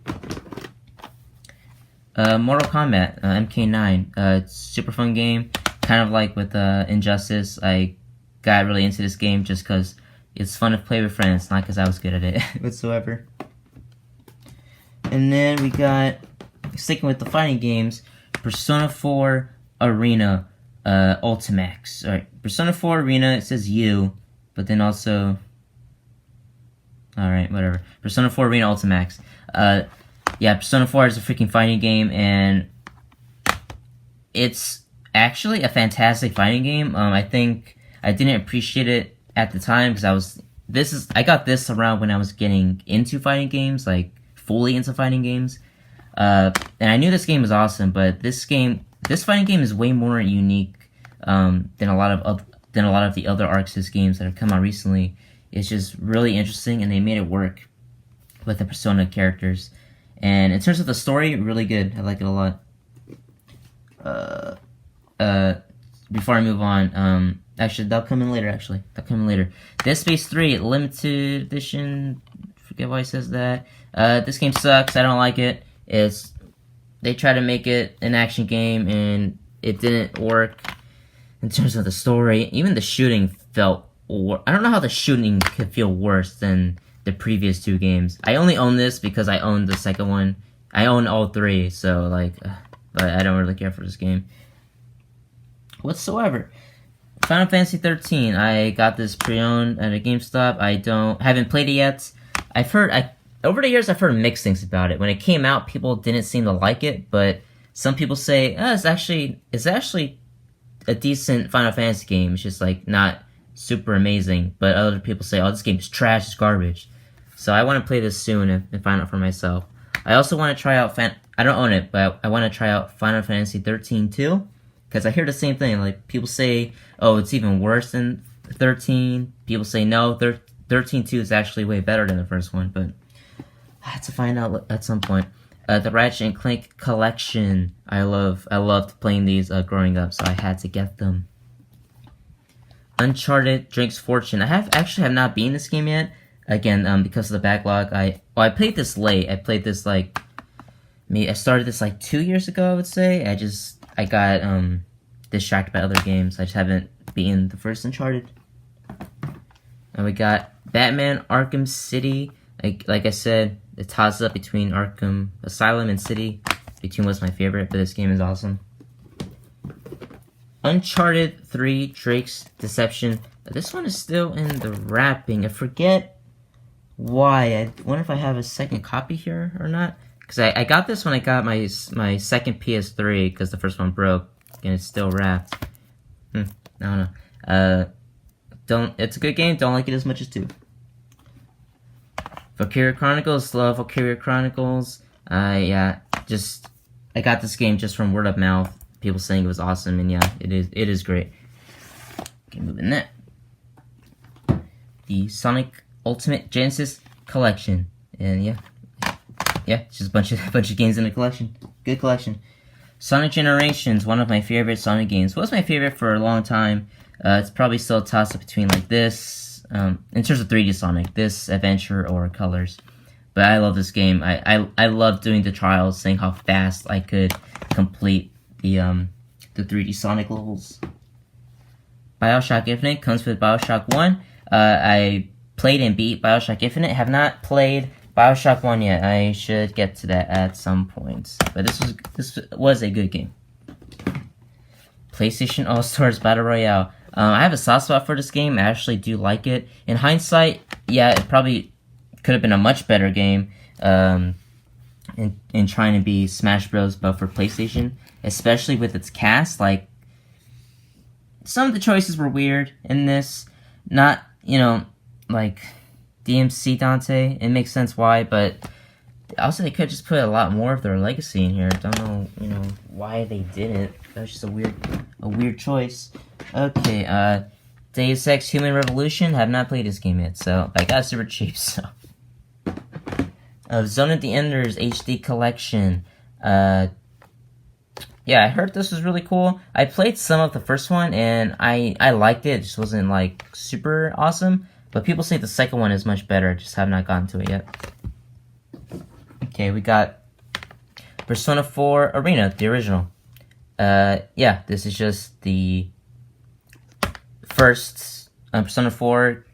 Mortal Kombat, MK9. Super fun game. Kind of like with Injustice, I got really into this game just because it's fun to play with friends, not because I was good at it whatsoever. And then we got, sticking with the fighting games, Persona 4 Arena Ultimax. Alright, Persona 4 Arena, it says U, but then also... Alright, whatever. Persona 4 Arena Ultimax. Yeah, Persona 4 is a freaking fighting game, and it's actually a fantastic fighting game. I think I didn't appreciate it at the time, because I got this around when I was getting into fighting games, like, fully into fighting games. And I knew this game was awesome, but this fighting game is way more unique than a lot of the other Arc Sys games that have come out recently. It's just really interesting, and they made it work with the Persona characters. And in terms of the story, really good. I like it a lot. Before I move on, actually, that'll come in later. Dead Space 3 Limited Edition. Forget why it says that. This game sucks. I don't like it. They try to make it an action game, and it didn't work in terms of the story. Even the shooting felt... I don't know how the shooting could feel worse than the previous 2 games. I only own this because I own the second one. I own all 3, so, but I don't really care for this game whatsoever. Final Fantasy 13. I got this pre-owned at a GameStop. Haven't played it yet. Over the years, I've heard mixed things about it. When it came out, people didn't seem to like it, but some people say, it's actually a decent Final Fantasy game. It's just, not super amazing. But other people say, this game is trash, it's garbage. So I want to play this soon and find out for myself. I also want to try out, I don't own it, but I want to try out Final Fantasy 13 too. Because I hear the same thing. People say, it's even worse than 13. People say, no, 13-2 is actually way better than the first one, but I have to find out at some point. The Ratchet and Clank Collection. I loved playing these growing up, so I had to get them. Uncharted Drake's Fortune. I have not beaten this game yet. Again, because of the backlog. I played this late. I played this I started this 2 years ago, I would say. I got distracted by other games. I just haven't beaten the first Uncharted. And we got Batman Arkham City. Like I said, the toss up between Arkham Asylum and City. Between was my favorite, but this game is awesome. Uncharted 3 Drake's Deception. This one is still in the wrapping. I forget why. I wonder if I have a second copy here or not. Because I got this when I got my second PS3, because the first one broke, and it's still wrapped. I don't know. It's a good game, don't like it as much as 2. Valkyria Chronicles, love Valkyria Chronicles. I got this game just from word of mouth. People saying it was awesome, and yeah, it is great. Okay, moving that. The Sonic Ultimate Genesis Collection, and yeah, it's just a bunch of games in a collection. Good collection. Sonic Generations, one of my favorite Sonic games. Was my favorite for a long time. It's probably still a toss-up between like this, in terms of 3D Sonic, this Adventure or Colors. But I love this game. I love doing the trials, seeing how fast I could complete the 3D Sonic levels. BioShock Infinite comes with BioShock 1. I played and beat BioShock Infinite. Have not played BioShock 1 yet. I should get to that at some point. But this was a good game. PlayStation All-Stars Battle Royale. I have a soft spot for this game. I actually do like it. In hindsight, yeah, it probably could have been a much better game in trying to be Smash Bros. But for PlayStation, especially with its cast, like, some of the choices were weird in this. Not, like DMC Dante. It makes sense why, but also they could just put a lot more of their legacy in here. Don't know, why they didn't. That was just a weird choice. Okay, Deus Ex Human Revolution. Have not played this game yet, so I got it super cheap. So, Zone of the Enders HD Collection. Yeah, I heard this was really cool. I played some of the first one, and I liked it. It just wasn't, like, super awesome. But people say the second one is much better. I just have not gotten to it yet. Okay, we got Persona 4 Arena, the original. Yeah, this is just the first Persona 4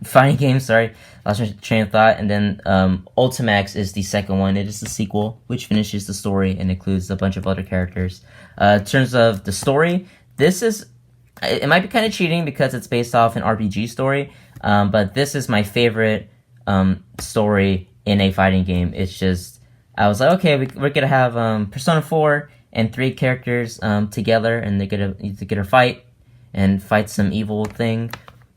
fighting game, sorry. Lost my train of thought. And then Ultimax is the second one. It is the sequel, which finishes the story and includes a bunch of other characters. In terms of the story, it might be kind of cheating because it's based off an RPG story, but this is my favorite story in a fighting game. It's just, I was like, okay, we're gonna have Persona 4 and 3 characters together, and they're gonna fight some evil thing.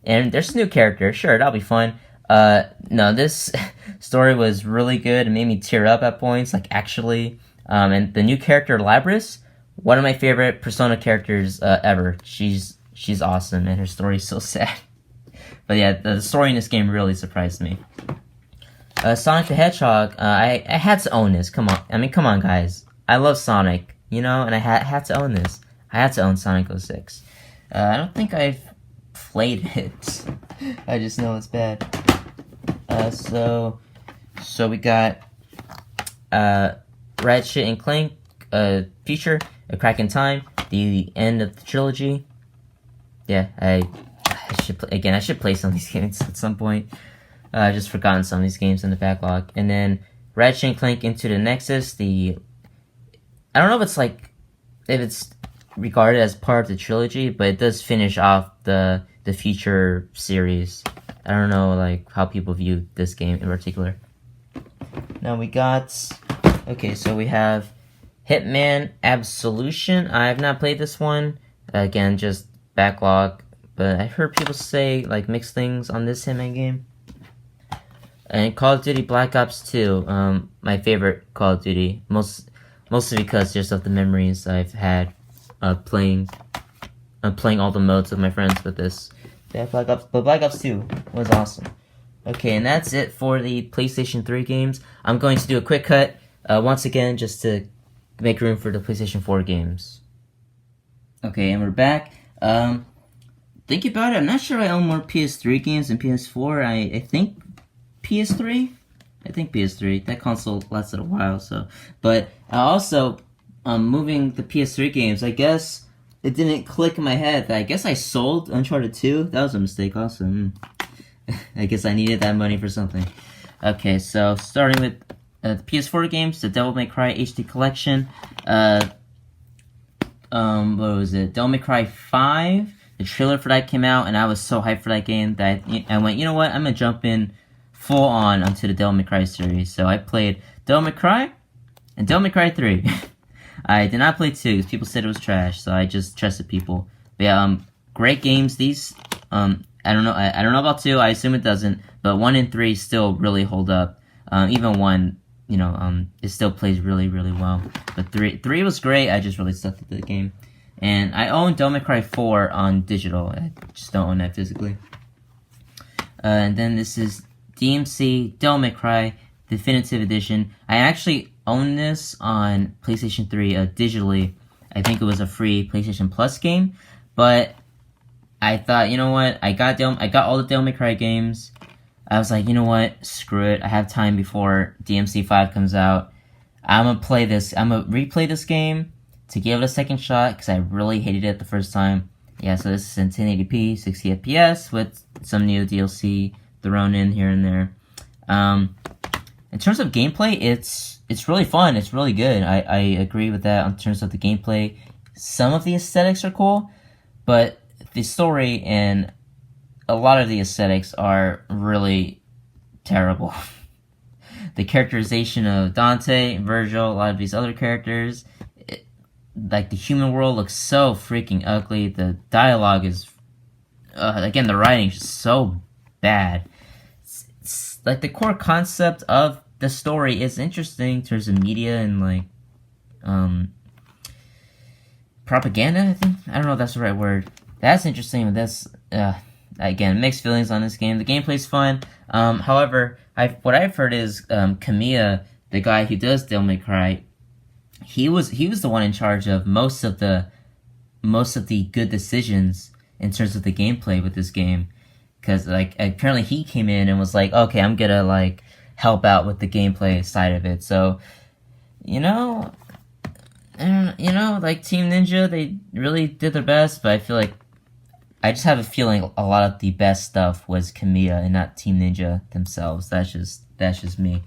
And there's a new character, sure, that'll be fun. No, this story was really good. It made me tear up at points, like, actually. And the new character, Labris, one of my favorite Persona characters ever. She's awesome, and her story's so sad. But yeah, the story in this game really surprised me. Sonic the Hedgehog, I had to own this. Come on, guys. I love Sonic, and I had to own this. I had to own Sonic 06. I don't think I've played it. I just know it's bad. So we got Ratchet and Clank feature, A Crack in Time, the end of the trilogy. Yeah, I should play some of these games at some point. I just forgotten some of these games in the backlog. And then Ratchet and Clank Into the Nexus, I don't know if it's regarded as part of the trilogy, but it does finish off the feature series. I don't know, like, how people view this game in particular. Now we have Hitman Absolution. I have not played this one. Again, just backlog. But I've heard people say, like, mixed things on this Hitman game. And Call of Duty Black Ops 2. My favorite Call of Duty. Mostly because just of the memories I've had playing all the modes with my friends with this. Yeah, Black Ops 2 was awesome. Okay, and that's it for the PlayStation 3 games. I'm going to do a quick cut, once again, just to make room for the PlayStation 4 games. Okay, and we're back. Think about it, I'm not sure I own more PS3 games than PS4. I think PS3? I think PS3. That console lasted a while, so. But also, moving the PS3 games, I guess it didn't click in my head. I guess I sold Uncharted 2. That was a mistake also. I guess I needed that money for something. Okay, so starting with the PS4 games, the Devil May Cry HD Collection. what was it? Devil May Cry 5. The trailer for that came out, and I was so hyped for that game that I went, you know what? I'm gonna jump in full on onto the Devil May Cry series. So I played Devil May Cry and Devil May Cry 3. I did not play 2 because people said it was trash, so I just trusted people. But yeah, great games. These, I don't know. I don't know about 2. I assume it doesn't. But 1 and 3 still really hold up. Even 1, you know, it still plays really, really well. But 3 was great. I just really stuck to the game. And I own Devil May Cry 4 on digital. I just don't own that physically. And then this is DMC Devil May Cry Definitive Edition. I actually own this on PlayStation 3 digitally. I think it was a free PlayStation Plus game. But I thought, you know what? I got all the Devil May Cry games. I was like, you know what? Screw it. I have time before DMC 5 comes out. I'm gonna play this. I'm gonna replay this game to give it a second shot because I really hated it the first time. Yeah, so this is in 1080p, 60 FPS with some new DLC thrown in here and there. In terms of gameplay, it's really fun. It's really good. I agree with that in terms of the gameplay. Some of the aesthetics are cool, but the story and a lot of the aesthetics are really terrible. The characterization of Dante, Virgil, a lot of these other characters, like the human world looks so freaking ugly. The dialogue is, again, the writing is just so bad. It's like the core concept of the story is interesting in terms of media and like, propaganda, I think. I don't know if that's the right word. That's interesting, but that's, again, mixed feelings on this game. The gameplay's fun. However, what I've heard is, Kamiya, the guy who does Devil May Cry, he was the one in charge of most of the good decisions in terms of the gameplay with this game, because like apparently he came in and was like, okay, I'm gonna like help out with the gameplay side of it. So, you know, like Team Ninja, they really did their best, but I feel like I just have a feeling a lot of the best stuff was Kamiya and not Team Ninja themselves. That's just me.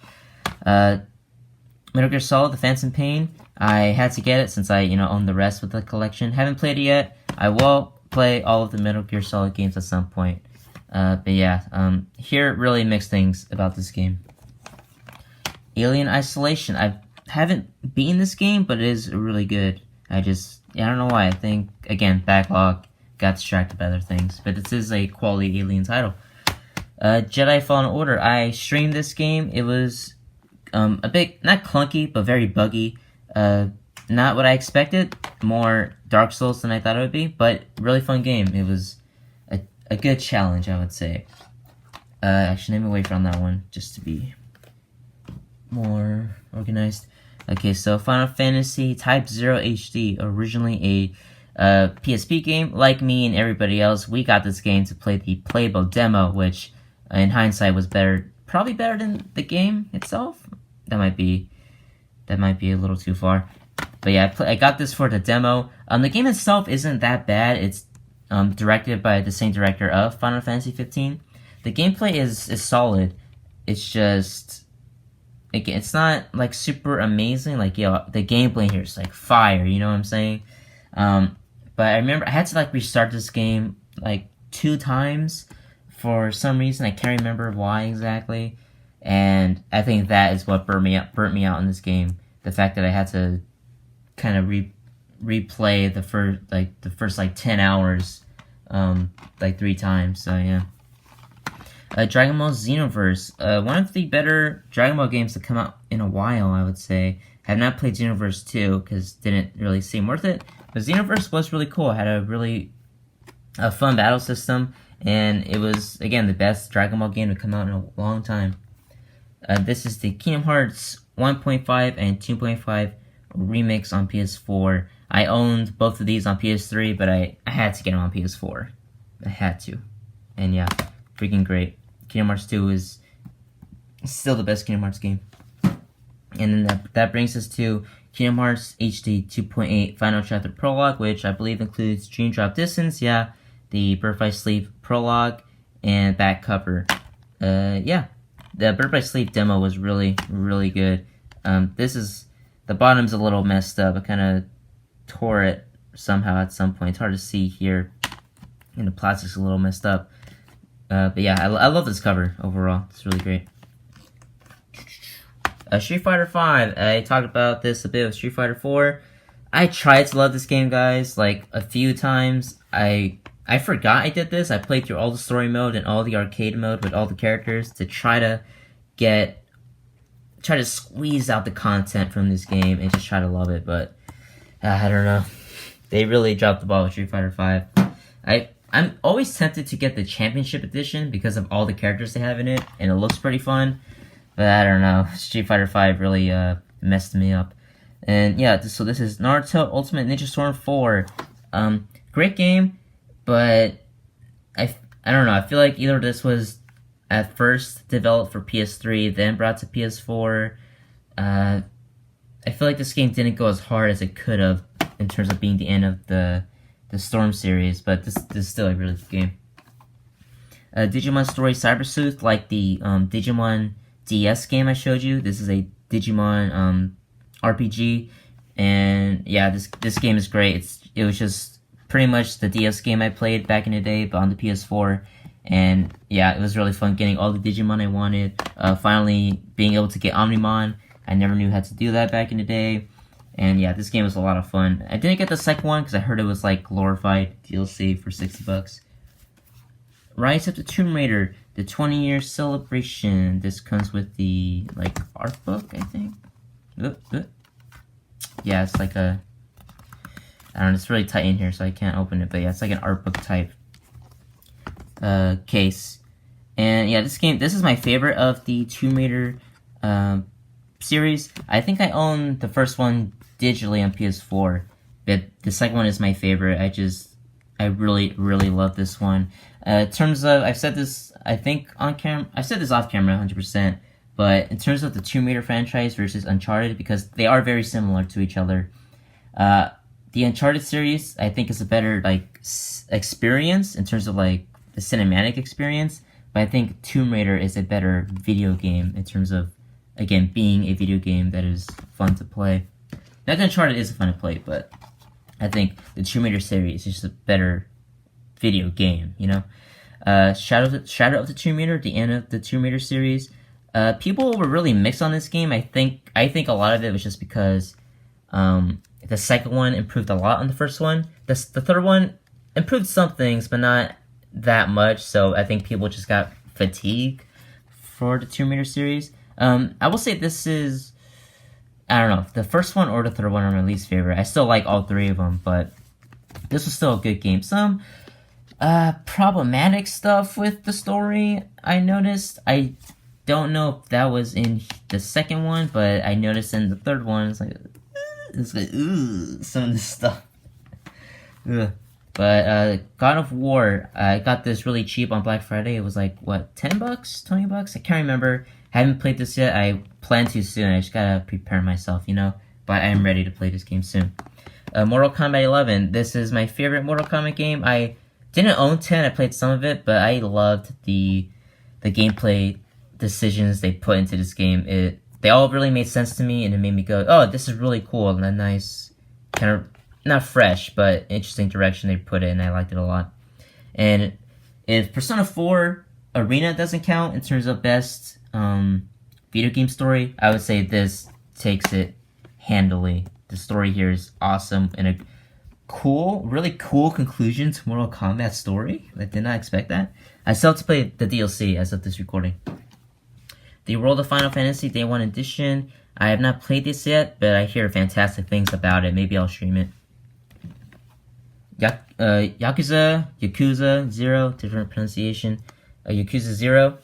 Metal Gear Solid: The Phantom Pain. I had to get it since I, own the rest with the collection. Haven't played it yet. I will play all of the Metal Gear Solid games at some point. But yeah, hear really mixed things about this game. Alien Isolation. I haven't beaten this game, but it is really good. I don't know why. I think, again, backlog, got distracted by other things. But this is a quality Alien title. Jedi Fallen Order. I streamed this game. It was a bit, not clunky, but very buggy. Not what I expected. More Dark Souls than I thought it would be, but really fun game. It was a good challenge, I would say. Actually, let me wait from that one, just to be more organized. Okay, so Final Fantasy Type 0 HD, originally a PSP game. Like me and everybody else, we got this game to play the playable demo, which in hindsight was probably better than the game itself. That might be a little too far. But yeah, I got this for the demo. The game itself isn't that bad. It's directed by the same director of Final Fantasy 15. The gameplay is solid. It's just, again, it's not like super amazing. Like, the gameplay here is like fire, you know what I'm saying? But I remember I had to like restart this game like 2 times for some reason. I can't remember why exactly. And I think that is what burnt me out in this game. The fact that I had to kind of replay the first 10 hours, 3 times. So yeah. Dragon Ball Xenoverse. One of the better Dragon Ball games to come out in a while, I would say. I have not played Xenoverse 2 because didn't really seem worth it. But Xenoverse was really cool. It had a really fun battle system, and it was, again, the best Dragon Ball game to come out in a long time. This is the Kingdom Hearts 1.5 and 2.5 remix on PS4. I owned both of these on PS3, but I had to get them on PS4. I had to. And yeah, freaking great. Kingdom Hearts 2 is still the best Kingdom Hearts game. And then that brings us to Kingdom Hearts HD 2.8 Final Chapter Prologue, which I believe includes Dream Drop Distance, yeah, the Birth by Sleep Prologue, and back cover. Yeah. The Birth by Sleep demo was really, really good. The bottom's a little messed up. I kind of tore it somehow at some point. It's hard to see here, and the plastic's a little messed up. But yeah, I love this cover overall. It's really great. Street Fighter V. I talked about this a bit with Street Fighter 4. I tried to love this game, guys, like a few times. I forgot I did this. I played through all the story mode and all the arcade mode with all the characters to try to squeeze out the content from this game and just try to love it, but I don't know. They really dropped the ball with Street Fighter V. I'm always tempted to get the Championship Edition because of all the characters they have in it, and it looks pretty fun. But I don't know. Street Fighter V really messed me up. And yeah, so this is Naruto Ultimate Ninja Storm 4. Great game, but I don't know. I feel like either this was at first developed for PS3, then brought to PS4. I feel like this game didn't go as hard as it could have in terms of being the end of the Storm series, but this is still a really good game. Digimon Story Cyber Sleuth, like the Digimon DS game I showed you. This is a Digimon RPG, and yeah, this game is great. It was just pretty much the DS game I played back in the day, but on the PS4. And yeah, it was really fun getting all the Digimon I wanted. Finally being able to get Omnimon. I never knew how to do that back in the day. And yeah, this game was a lot of fun. I didn't get the second one because I heard it was like glorified DLC for $60. Rise of the Tomb Raider, the 20-year celebration. This comes with the like art book, I think. Yeah, it's like a, I don't know, it's really tight in here so I can't open it, but yeah, it's like an art book type case. And yeah, this is my favorite of the Tomb Raider series. I think I own the first one digitally on PS4, but the second one is my favorite. I really love this one. In terms of, I've said this, I think on camera, I've said this off camera 100%, but in terms of the Tomb Raider franchise versus Uncharted, because they are very similar to each other, the Uncharted series, I think, is a better, like, experience in terms of, like, the cinematic experience, but I think Tomb Raider is a better video game in terms of, again, being a video game that is fun to play. Not that Uncharted is fun to play, but I think the Tomb Raider series is just a better video game, you know? Shadow of the Tomb Raider, the end of the Tomb Raider series. People were really mixed on this game. I think a lot of it was just because the second one improved a lot on the first one. The third one improved some things, but not that much, so I think people just got fatigued for the Tomb Raider series. I will say this is, I don't know, the first one or the third one are my least favorite. I still like all three of them, but this was still a good game. Some problematic stuff with the story I noticed. I don't know if that was in the second one, but I noticed in the third one, it's like some of this stuff. Ugh. But God of War, I got this really cheap on Black Friday. It was like, what, $10, $20? I can't remember. I haven't played this yet. I plan to soon. I just gotta prepare myself, you know? But I am ready to play this game soon. Mortal Kombat 11. This is my favorite Mortal Kombat game. I didn't own 10. I played some of it, but I loved the gameplay decisions they put into this game. They all really made sense to me, and it made me go, oh, this is really cool, and a nice, kind of, not fresh, but interesting direction they put it, and I liked it a lot. And if Persona 4 Arena doesn't count in terms of best video game story, I would say this takes it handily. The story here is awesome, and a really cool conclusion to Mortal Kombat story. I did not expect that. I still have to play the DLC as of this recording. The World of Final Fantasy Day 1 Edition. I have not played this yet, but I hear fantastic things about it. Maybe I'll stream it. Yakuza 0, different pronunciation. Yakuza 0.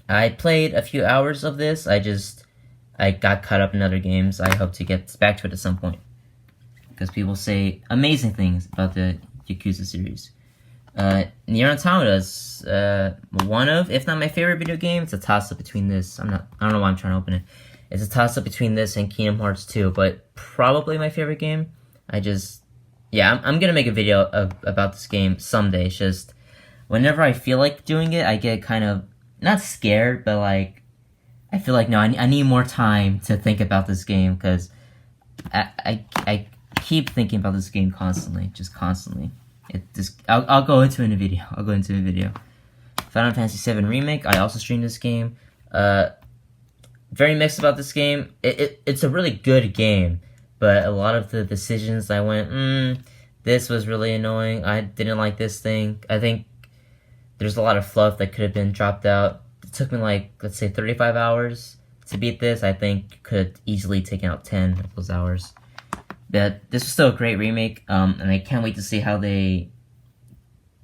I played a few hours of this. I got caught up in other games. I hope to get back to it at some point, because people say amazing things about the Yakuza series. Nier Automata is one of, if not my favorite video game. It's a toss-up between this. I don't know why I'm trying to open it. It's a toss-up between this and Kingdom Hearts 2, but probably my favorite game. I'm gonna make a video about this game someday. It's just, whenever I feel like doing it, I get kind of, not scared, but like, I feel like, no, I need more time to think about this game, because I keep thinking about this game constantly, just constantly. I'll go into it in a video. Final Fantasy VII Remake. I also streamed this game. Very mixed about this game. It's a really good game, but a lot of the decisions I went, this was really annoying. I didn't like this thing. I think there's a lot of fluff that could have been dropped out. It took me like, let's say 35 hours to beat this. I think could easily taken out 10 of those hours. But this was still a great remake, and I can't wait to see how they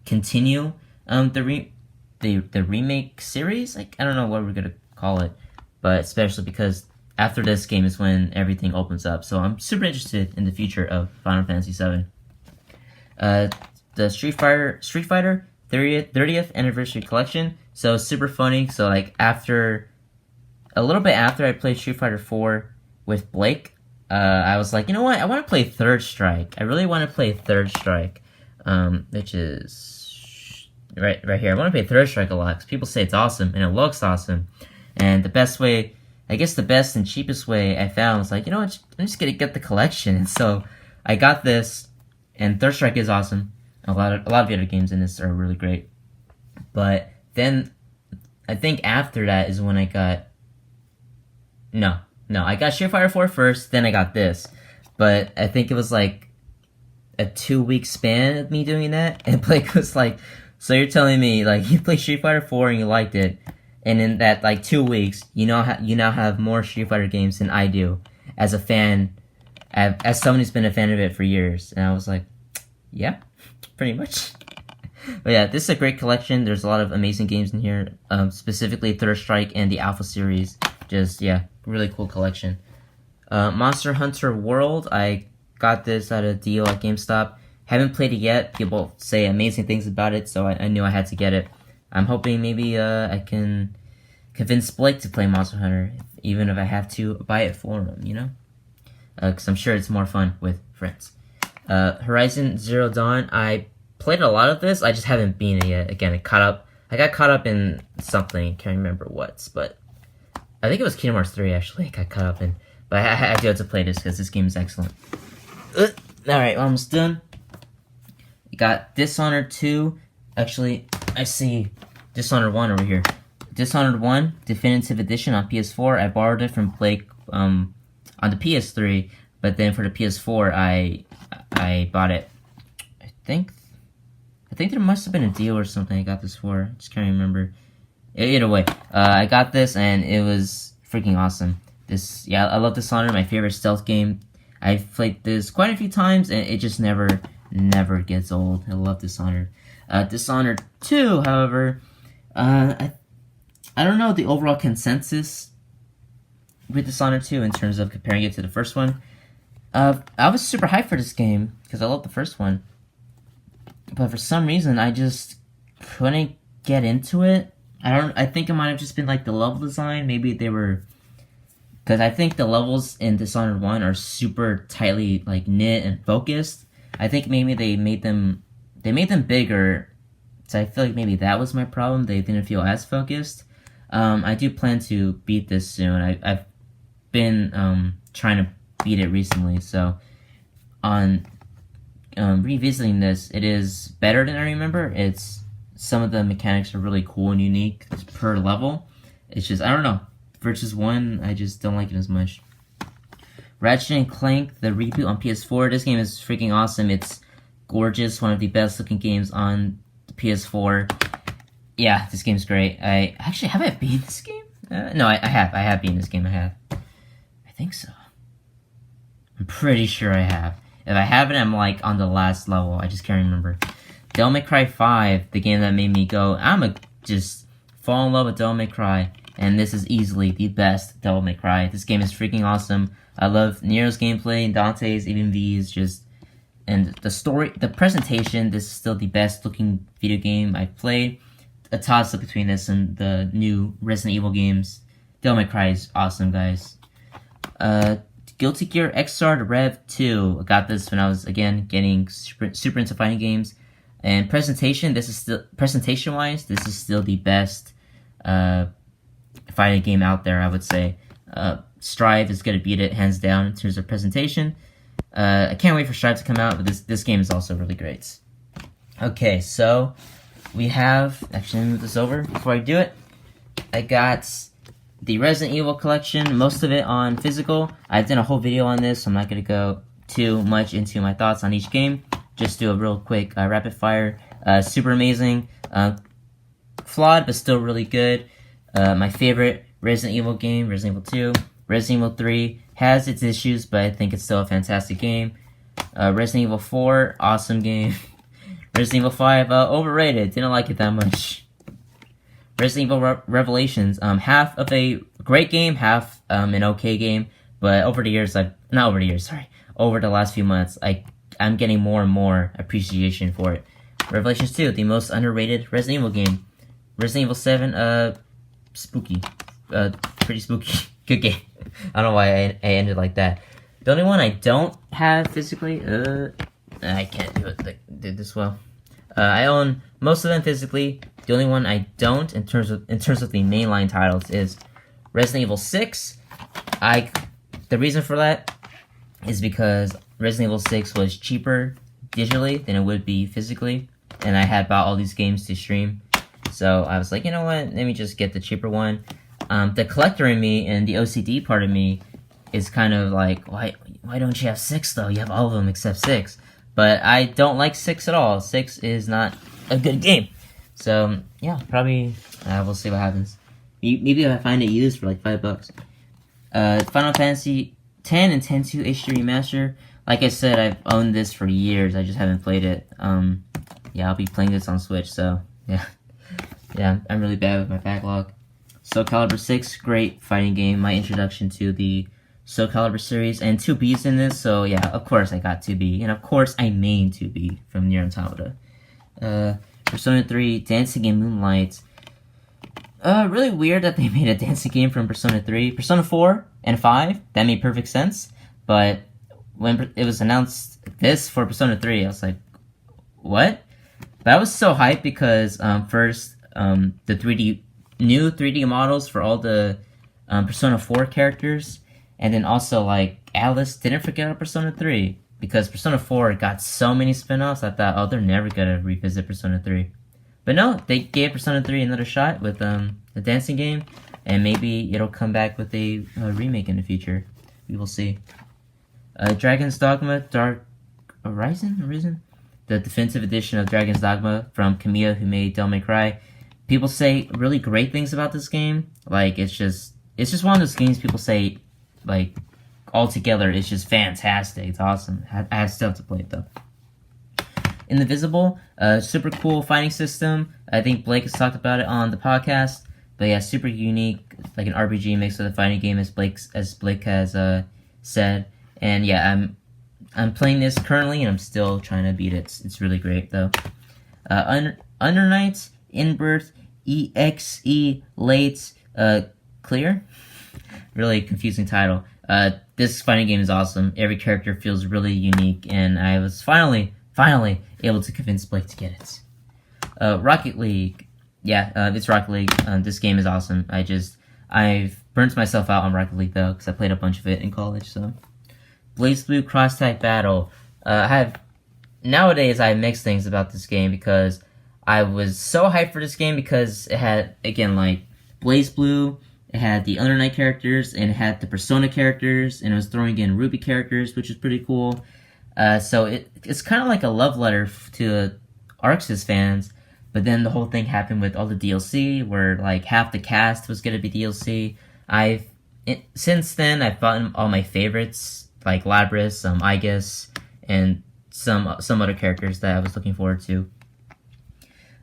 continue the remake series. Like, I don't know what we're gonna call it, but especially because after this game is when everything opens up. So I'm super interested in the future of Final Fantasy VII. The Street Fighter 30th Anniversary Collection. So super funny. So like a little bit after I played Street Fighter 4 with Blake, I was like, you know what? I want to play Third Strike. I really want to play Third Strike, which is right here. I want to play Third Strike a lot because people say it's awesome and it looks awesome. And the best way, I guess the best and cheapest way I found was like, you know what? I'm just gonna get the collection. And so I got this, and Third Strike is awesome. A lot of the other games in this are really great. But then I think after that is when I got I got Street Fighter 4 first, then I got this. But I think it was like a 2-week span of me doing that, and Blake was like, so you're telling me like you played Street Fighter 4 and you liked it, and in that like 2 weeks you now have more Street Fighter games than I do as a fan, as someone who's been a fan of it for years. And I was like, yeah, pretty much. But yeah, this is a great collection. There's a lot of amazing games in here, specifically Third Strike and the Alpha series. Just, yeah, really cool collection. Monster Hunter World, I got this at a deal at GameStop. Haven't played it yet. People say amazing things about it, so I knew I had to get it. I'm hoping maybe I can convince Blake to play Monster Hunter, even if I have to buy it for him, you know? Because I'm sure it's more fun with friends. Horizon Zero Dawn, I played a lot of this, I just haven't beaten it yet. Again, I got caught up in something, can't remember what, but I think it was Kingdom Hearts 3 actually I got caught up in. But I do have to play this because this game is excellent. Alright, almost done. You got Dishonored 2. Actually, I see Dishonored 1 over here. Dishonored 1 Definitive Edition on PS4. I borrowed it from Blake on the PS3, but then for the PS4 I bought it. I think there must have been a deal or something I got this for. Just can't remember. Either way, I got this and it was freaking awesome. I love Dishonored, my favorite stealth game. I've played this quite a few times and it just never gets old. I love Dishonored. Dishonored 2, however, I don't know the overall consensus with Dishonored 2 in terms of comparing it to the first one. I was super hyped for this game because I love the first one. But for some reason, I just couldn't get into it. I think it might have just been like the level design. Maybe they were, because I think the levels in Dishonored 1 are super tightly like knit and focused. I think maybe they made them bigger, so I feel like maybe that was my problem. They didn't feel as focused. I do plan to beat this soon. I've been trying to beat it recently, so on revisiting this, it is better than I remember. Some of the mechanics are really cool and unique per level. It's just, I don't know, versus 1, I just don't like it as much. Ratchet and Clank, the reboot on PS4. This game is freaking awesome. It's gorgeous, one of the best looking games on the PS4. Yeah, this game's great. Have I beaten this game? No, I have beaten this game. I think so. I'm pretty sure I have. If I haven't, I'm like on the last level. I just can't remember. Devil May Cry 5, the game that made me go, I'ma just fall in love with Devil May Cry. And this is easily the best Devil May Cry. This game is freaking awesome. I love Nero's gameplay, Dante's, even V's, and the story, the presentation. This is still the best looking video game I've played. A toss up between this and the new Resident Evil games. Devil May Cry is awesome, guys. Guilty Gear Xrd Rev 2. I got this when I was, again, getting super into fighting games. And presentation-wise, this is still the best fighting game out there, I would say. Strive is going to beat it hands down in terms of presentation. I can't wait for Stripe to come out, but this game is also really great. Okay, so we have... Actually, let me move this over before I do it. I got the Resident Evil collection, most of it on physical. I've done a whole video on this, so I'm not going to go too much into my thoughts on each game. Just do a real quick rapid fire. Super amazing. Flawed, but still really good. My favorite Resident Evil game, Resident Evil 2. Resident Evil 3 has its issues, but I think it's still a fantastic game. Resident Evil 4, awesome game. Resident Evil 5, overrated. Didn't like it that much. Resident Evil Revelations, half of a great game, half an okay game. But over the last few months, I'm getting more and more appreciation for it. Revelations 2, the most underrated Resident Evil game. Resident Evil 7, spooky. Pretty spooky. Good game. I don't know why I ended like that. The only one I don't have physically, I can't do it this well. I own most of them physically. The only one I don't, in terms of the mainline titles, is Resident Evil 6. The reason for that is because Resident Evil 6 was cheaper digitally than it would be physically, and I had bought all these games to stream. So I was like, you know what? Let me just get the cheaper one. The collector in me and the OCD part of me is kind of like, why don't you have 6 though? You have all of them except 6. But I don't like 6 at all. 6 is not a good game. So yeah, probably we'll see what happens. Maybe if I find it used for like $5. Final Fantasy X and X-2 HD Remaster. Like I said, I've owned this for years. I just haven't played it. Yeah, I'll be playing this on Switch. So yeah, I'm really bad with my backlog. Soul Calibur 6, great fighting game. My introduction to the Soul Calibur series, and 2B's in this, so yeah, of course I got 2B, and of course I main 2B from Nier Automata. Persona 3, Dancing in Moonlight. Really weird that they made a dancing game from Persona 3. Persona 4 and 5, that made perfect sense, but when it was announced this for Persona 3, I was like, what? But I was so hyped because, first, the new 3D models for all the Persona 4 characters, and then also, like, Alice, didn't forget about Persona 3, because Persona 4 got so many spin-offs, I thought, oh, they're never gonna revisit Persona 3. But no, they gave Persona 3 another shot with the dancing game, and maybe it'll come back with a remake in the future. We will see. Dragon's Dogma Dark Arisen? The definitive edition of Dragon's Dogma from Kamiya, who made Devil May Cry. People say really great things about this game. Like, it's just one of those games people say, like, altogether, it's just fantastic. It's awesome. I still have to play it, though. Indivisible, super cool fighting system. I think Blake has talked about it on the podcast. But yeah, super unique, like an RPG mixed with a fighting game, as Blake has said. And yeah, I'm playing this currently, and I'm still trying to beat it. It's really great, though. Under Nights, In-Birth, EXE Late, Clear? Really confusing title. This fighting game is awesome. Every character feels really unique, and I was finally able to convince Blake to get it. Rocket League. Yeah, it's Rocket League. This game is awesome. I've burnt myself out on Rocket League, though, because I played a bunch of it in college, so. Blazblue Cross Tag Battle. Nowadays I have mixed things about this game, because I was so hyped for this game because it had, again, like, Blazblue, it had the Under Night characters, and it had the Persona characters, and it was throwing in Ruby characters, which is pretty cool. So it's kind of like a love letter to Arxis fans, but then the whole thing happened with all the DLC, where, like, half the cast was going to be DLC. Since then, I've gotten all my favorites, like Labris, Igus, and some other characters that I was looking forward to.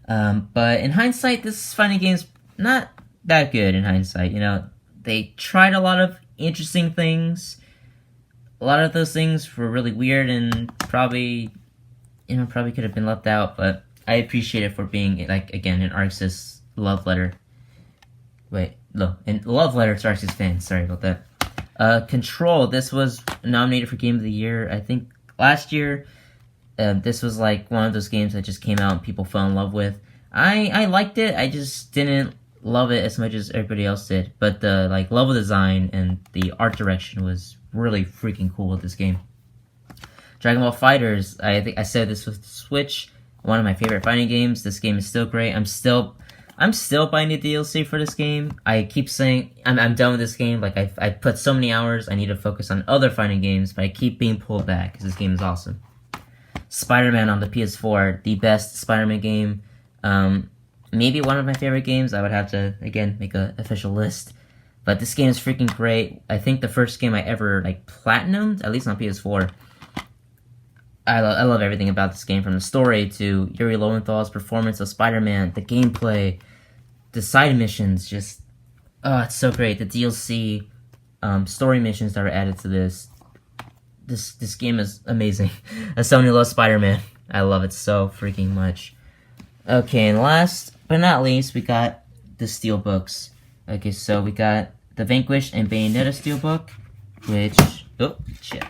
But in hindsight, this fighting game's not that good in hindsight. You know, they tried a lot of interesting things. A lot of those things were really weird and probably could have been left out, but I appreciate it for being, like, again, an Arxis love letter. Love letter to Arxis fans, sorry about that. Control, this was nominated for Game of the Year, I think, last year. This was, like, one of those games that just came out and people fell in love with. I liked it, I just didn't love it as much as everybody else did, but the, like, level design and the art direction was really freaking cool with this game. Dragon Ball FighterZ. I think I said this was the Switch. One of my favorite fighting games. This game is still great. I'm still buying the DLC for this game. I keep saying I'm done with this game. Like I put so many hours. I need to focus on other fighting games, but I keep being pulled back because this game is awesome. Spider-Man on the PS4, the best Spider-Man game. Maybe one of my favorite games. I would have to again make an official list. But this game is freaking great. I think the first game I ever like platinumed, at least on PS4. I love everything about this game, from the story to Yuri Lowenthal's performance of Spider-Man, the gameplay, the side missions. Just it's so great. The DLC story missions that are added to this. This game is amazing. As someone who loves Spider-Man, I love it so freaking much. Okay, and last but not least, we got the steelbooks. Okay, so we got the Vanquish and Bayonetta steelbook, which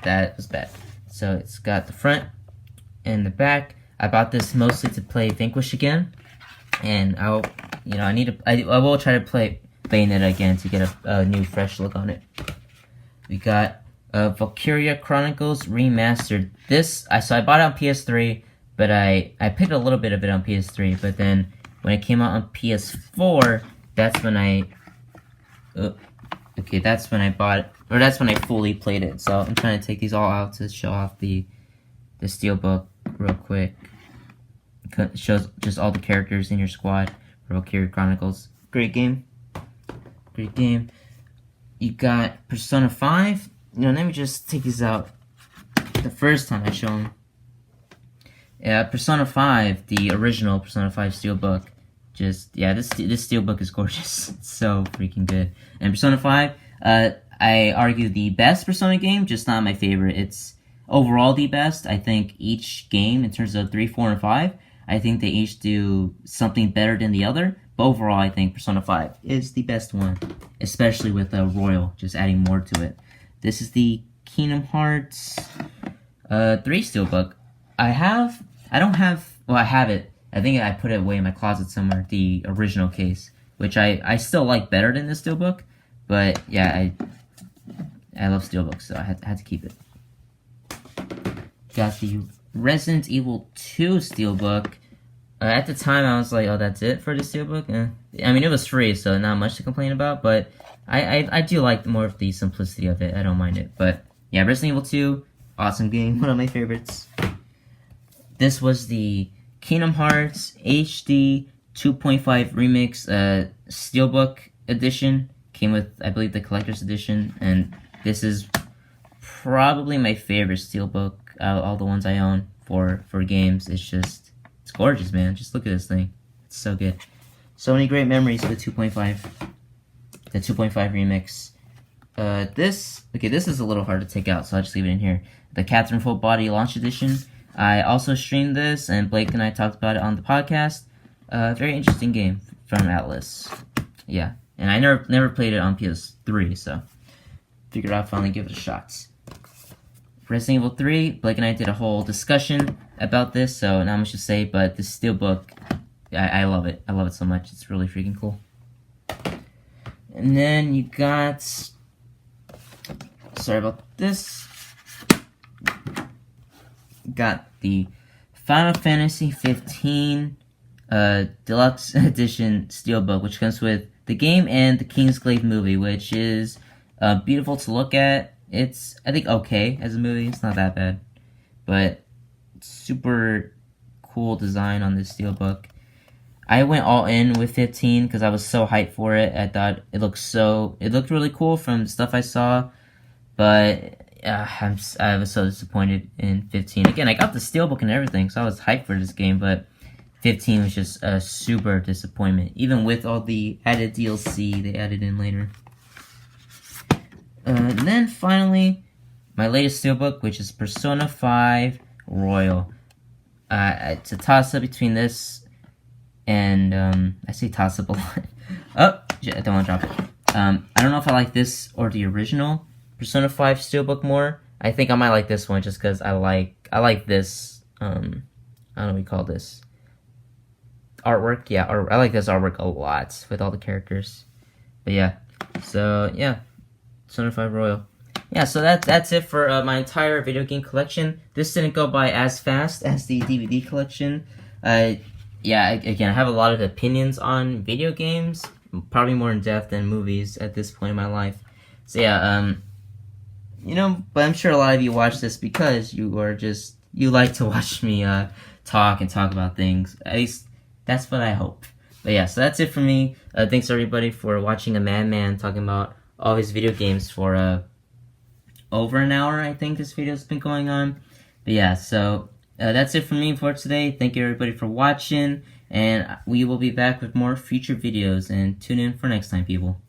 that was bad. So it's got the front and the back. I bought this mostly to play Vanquish again, and I will try to play Bayonetta again to get a new fresh look on it. We got Valkyria Chronicles Remastered. I bought it on PS3, but I picked a little bit of it on PS3, but then when it came out on PS4, that's when I bought it, or that's when I fully played it. So I'm trying to take these all out to show off the steelbook real quick. It shows just all the characters in your squad for Valkyria Chronicles. Great game. Great game. You got Persona 5. Let me just take these out. The first time I show them. Yeah, Persona 5, the original Persona 5 steelbook. This steelbook is gorgeous. It's so freaking good. And Persona 5, I argue the best Persona game, just not my favorite. It's overall the best. I think each game, in terms of 3, 4, and 5, I think they each do something better than the other. But overall, I think Persona 5 is the best one, especially with Royal, just adding more to it. This is the Kingdom Hearts 3 steelbook. I have it. I think I put it away in my closet somewhere, the original case, which I still like better than the steelbook. But yeah, I love steelbooks, so I had to keep it. Got the Resident Evil 2 steelbook. At the time, I was like, oh, that's it for the steelbook? I mean, it was free, so not much to complain about, but I do like more of the simplicity of it. I don't mind it. But yeah, Resident Evil 2, awesome game, one of my favorites. This was the Kingdom Hearts HD 2.5 Remix Steelbook Edition. Came with, I believe, the Collector's Edition, and this is probably my favorite Steelbook out of all the ones I own for games. It's gorgeous, man. Just look at this thing. It's so good. So many great memories of the 2.5 Remix. This is a little hard to take out, so I'll just leave it in here. The Catherine Full Body Launch Edition. I also streamed this, and Blake and I talked about it on the podcast. Very interesting game from Atlas. Yeah, and I never played it on PS3, so figured I'd finally give it a shot. Resident Evil 3, Blake and I did a whole discussion about this, so not much to say, but this steelbook, I love it. I love it so much. It's really freaking cool. And then you got, sorry about this, got the Final Fantasy 15 Deluxe Edition Steelbook, which comes with the game and the Kingsglaive movie, which is beautiful to look at. It's, I think, okay as a movie. It's not that bad. But super cool design on this steelbook. I went all in with 15 because I was so hyped for it. I thought it looked really cool from the stuff I saw. But I was so disappointed in 15. Again, I got the steelbook and everything, so I was hyped for this game, but 15 was just a super disappointment, even with all the added DLC they added in later. And then finally, my latest steelbook, which is Persona 5 Royal. It's a toss-up between this and, I say toss-up a lot. Oh, I don't want to drop it. I don't know if I like this or the original Persona 5 steelbook more. I think I might like this one just because I like this, I don't know what you call this. Artwork? Yeah, I like this artwork a lot with all the characters. But yeah, so yeah. Persona 5 Royal. yeah, so that's it for my entire video game collection. This didn't go by as fast as the DVD collection. Yeah, again, I have a lot of opinions on video games, probably more in depth than movies at this point in my life. So yeah, but I'm sure a lot of you watch this because you like to watch me talk about things. At least that's what I hope. But yeah, so that's it for me. Thanks everybody for watching a madman talking about all his video games for over an hour. I think this video's been going on. But yeah, so that's it for me for today. Thank you everybody for watching, and we will be back with more future videos, and tune in for next time, people.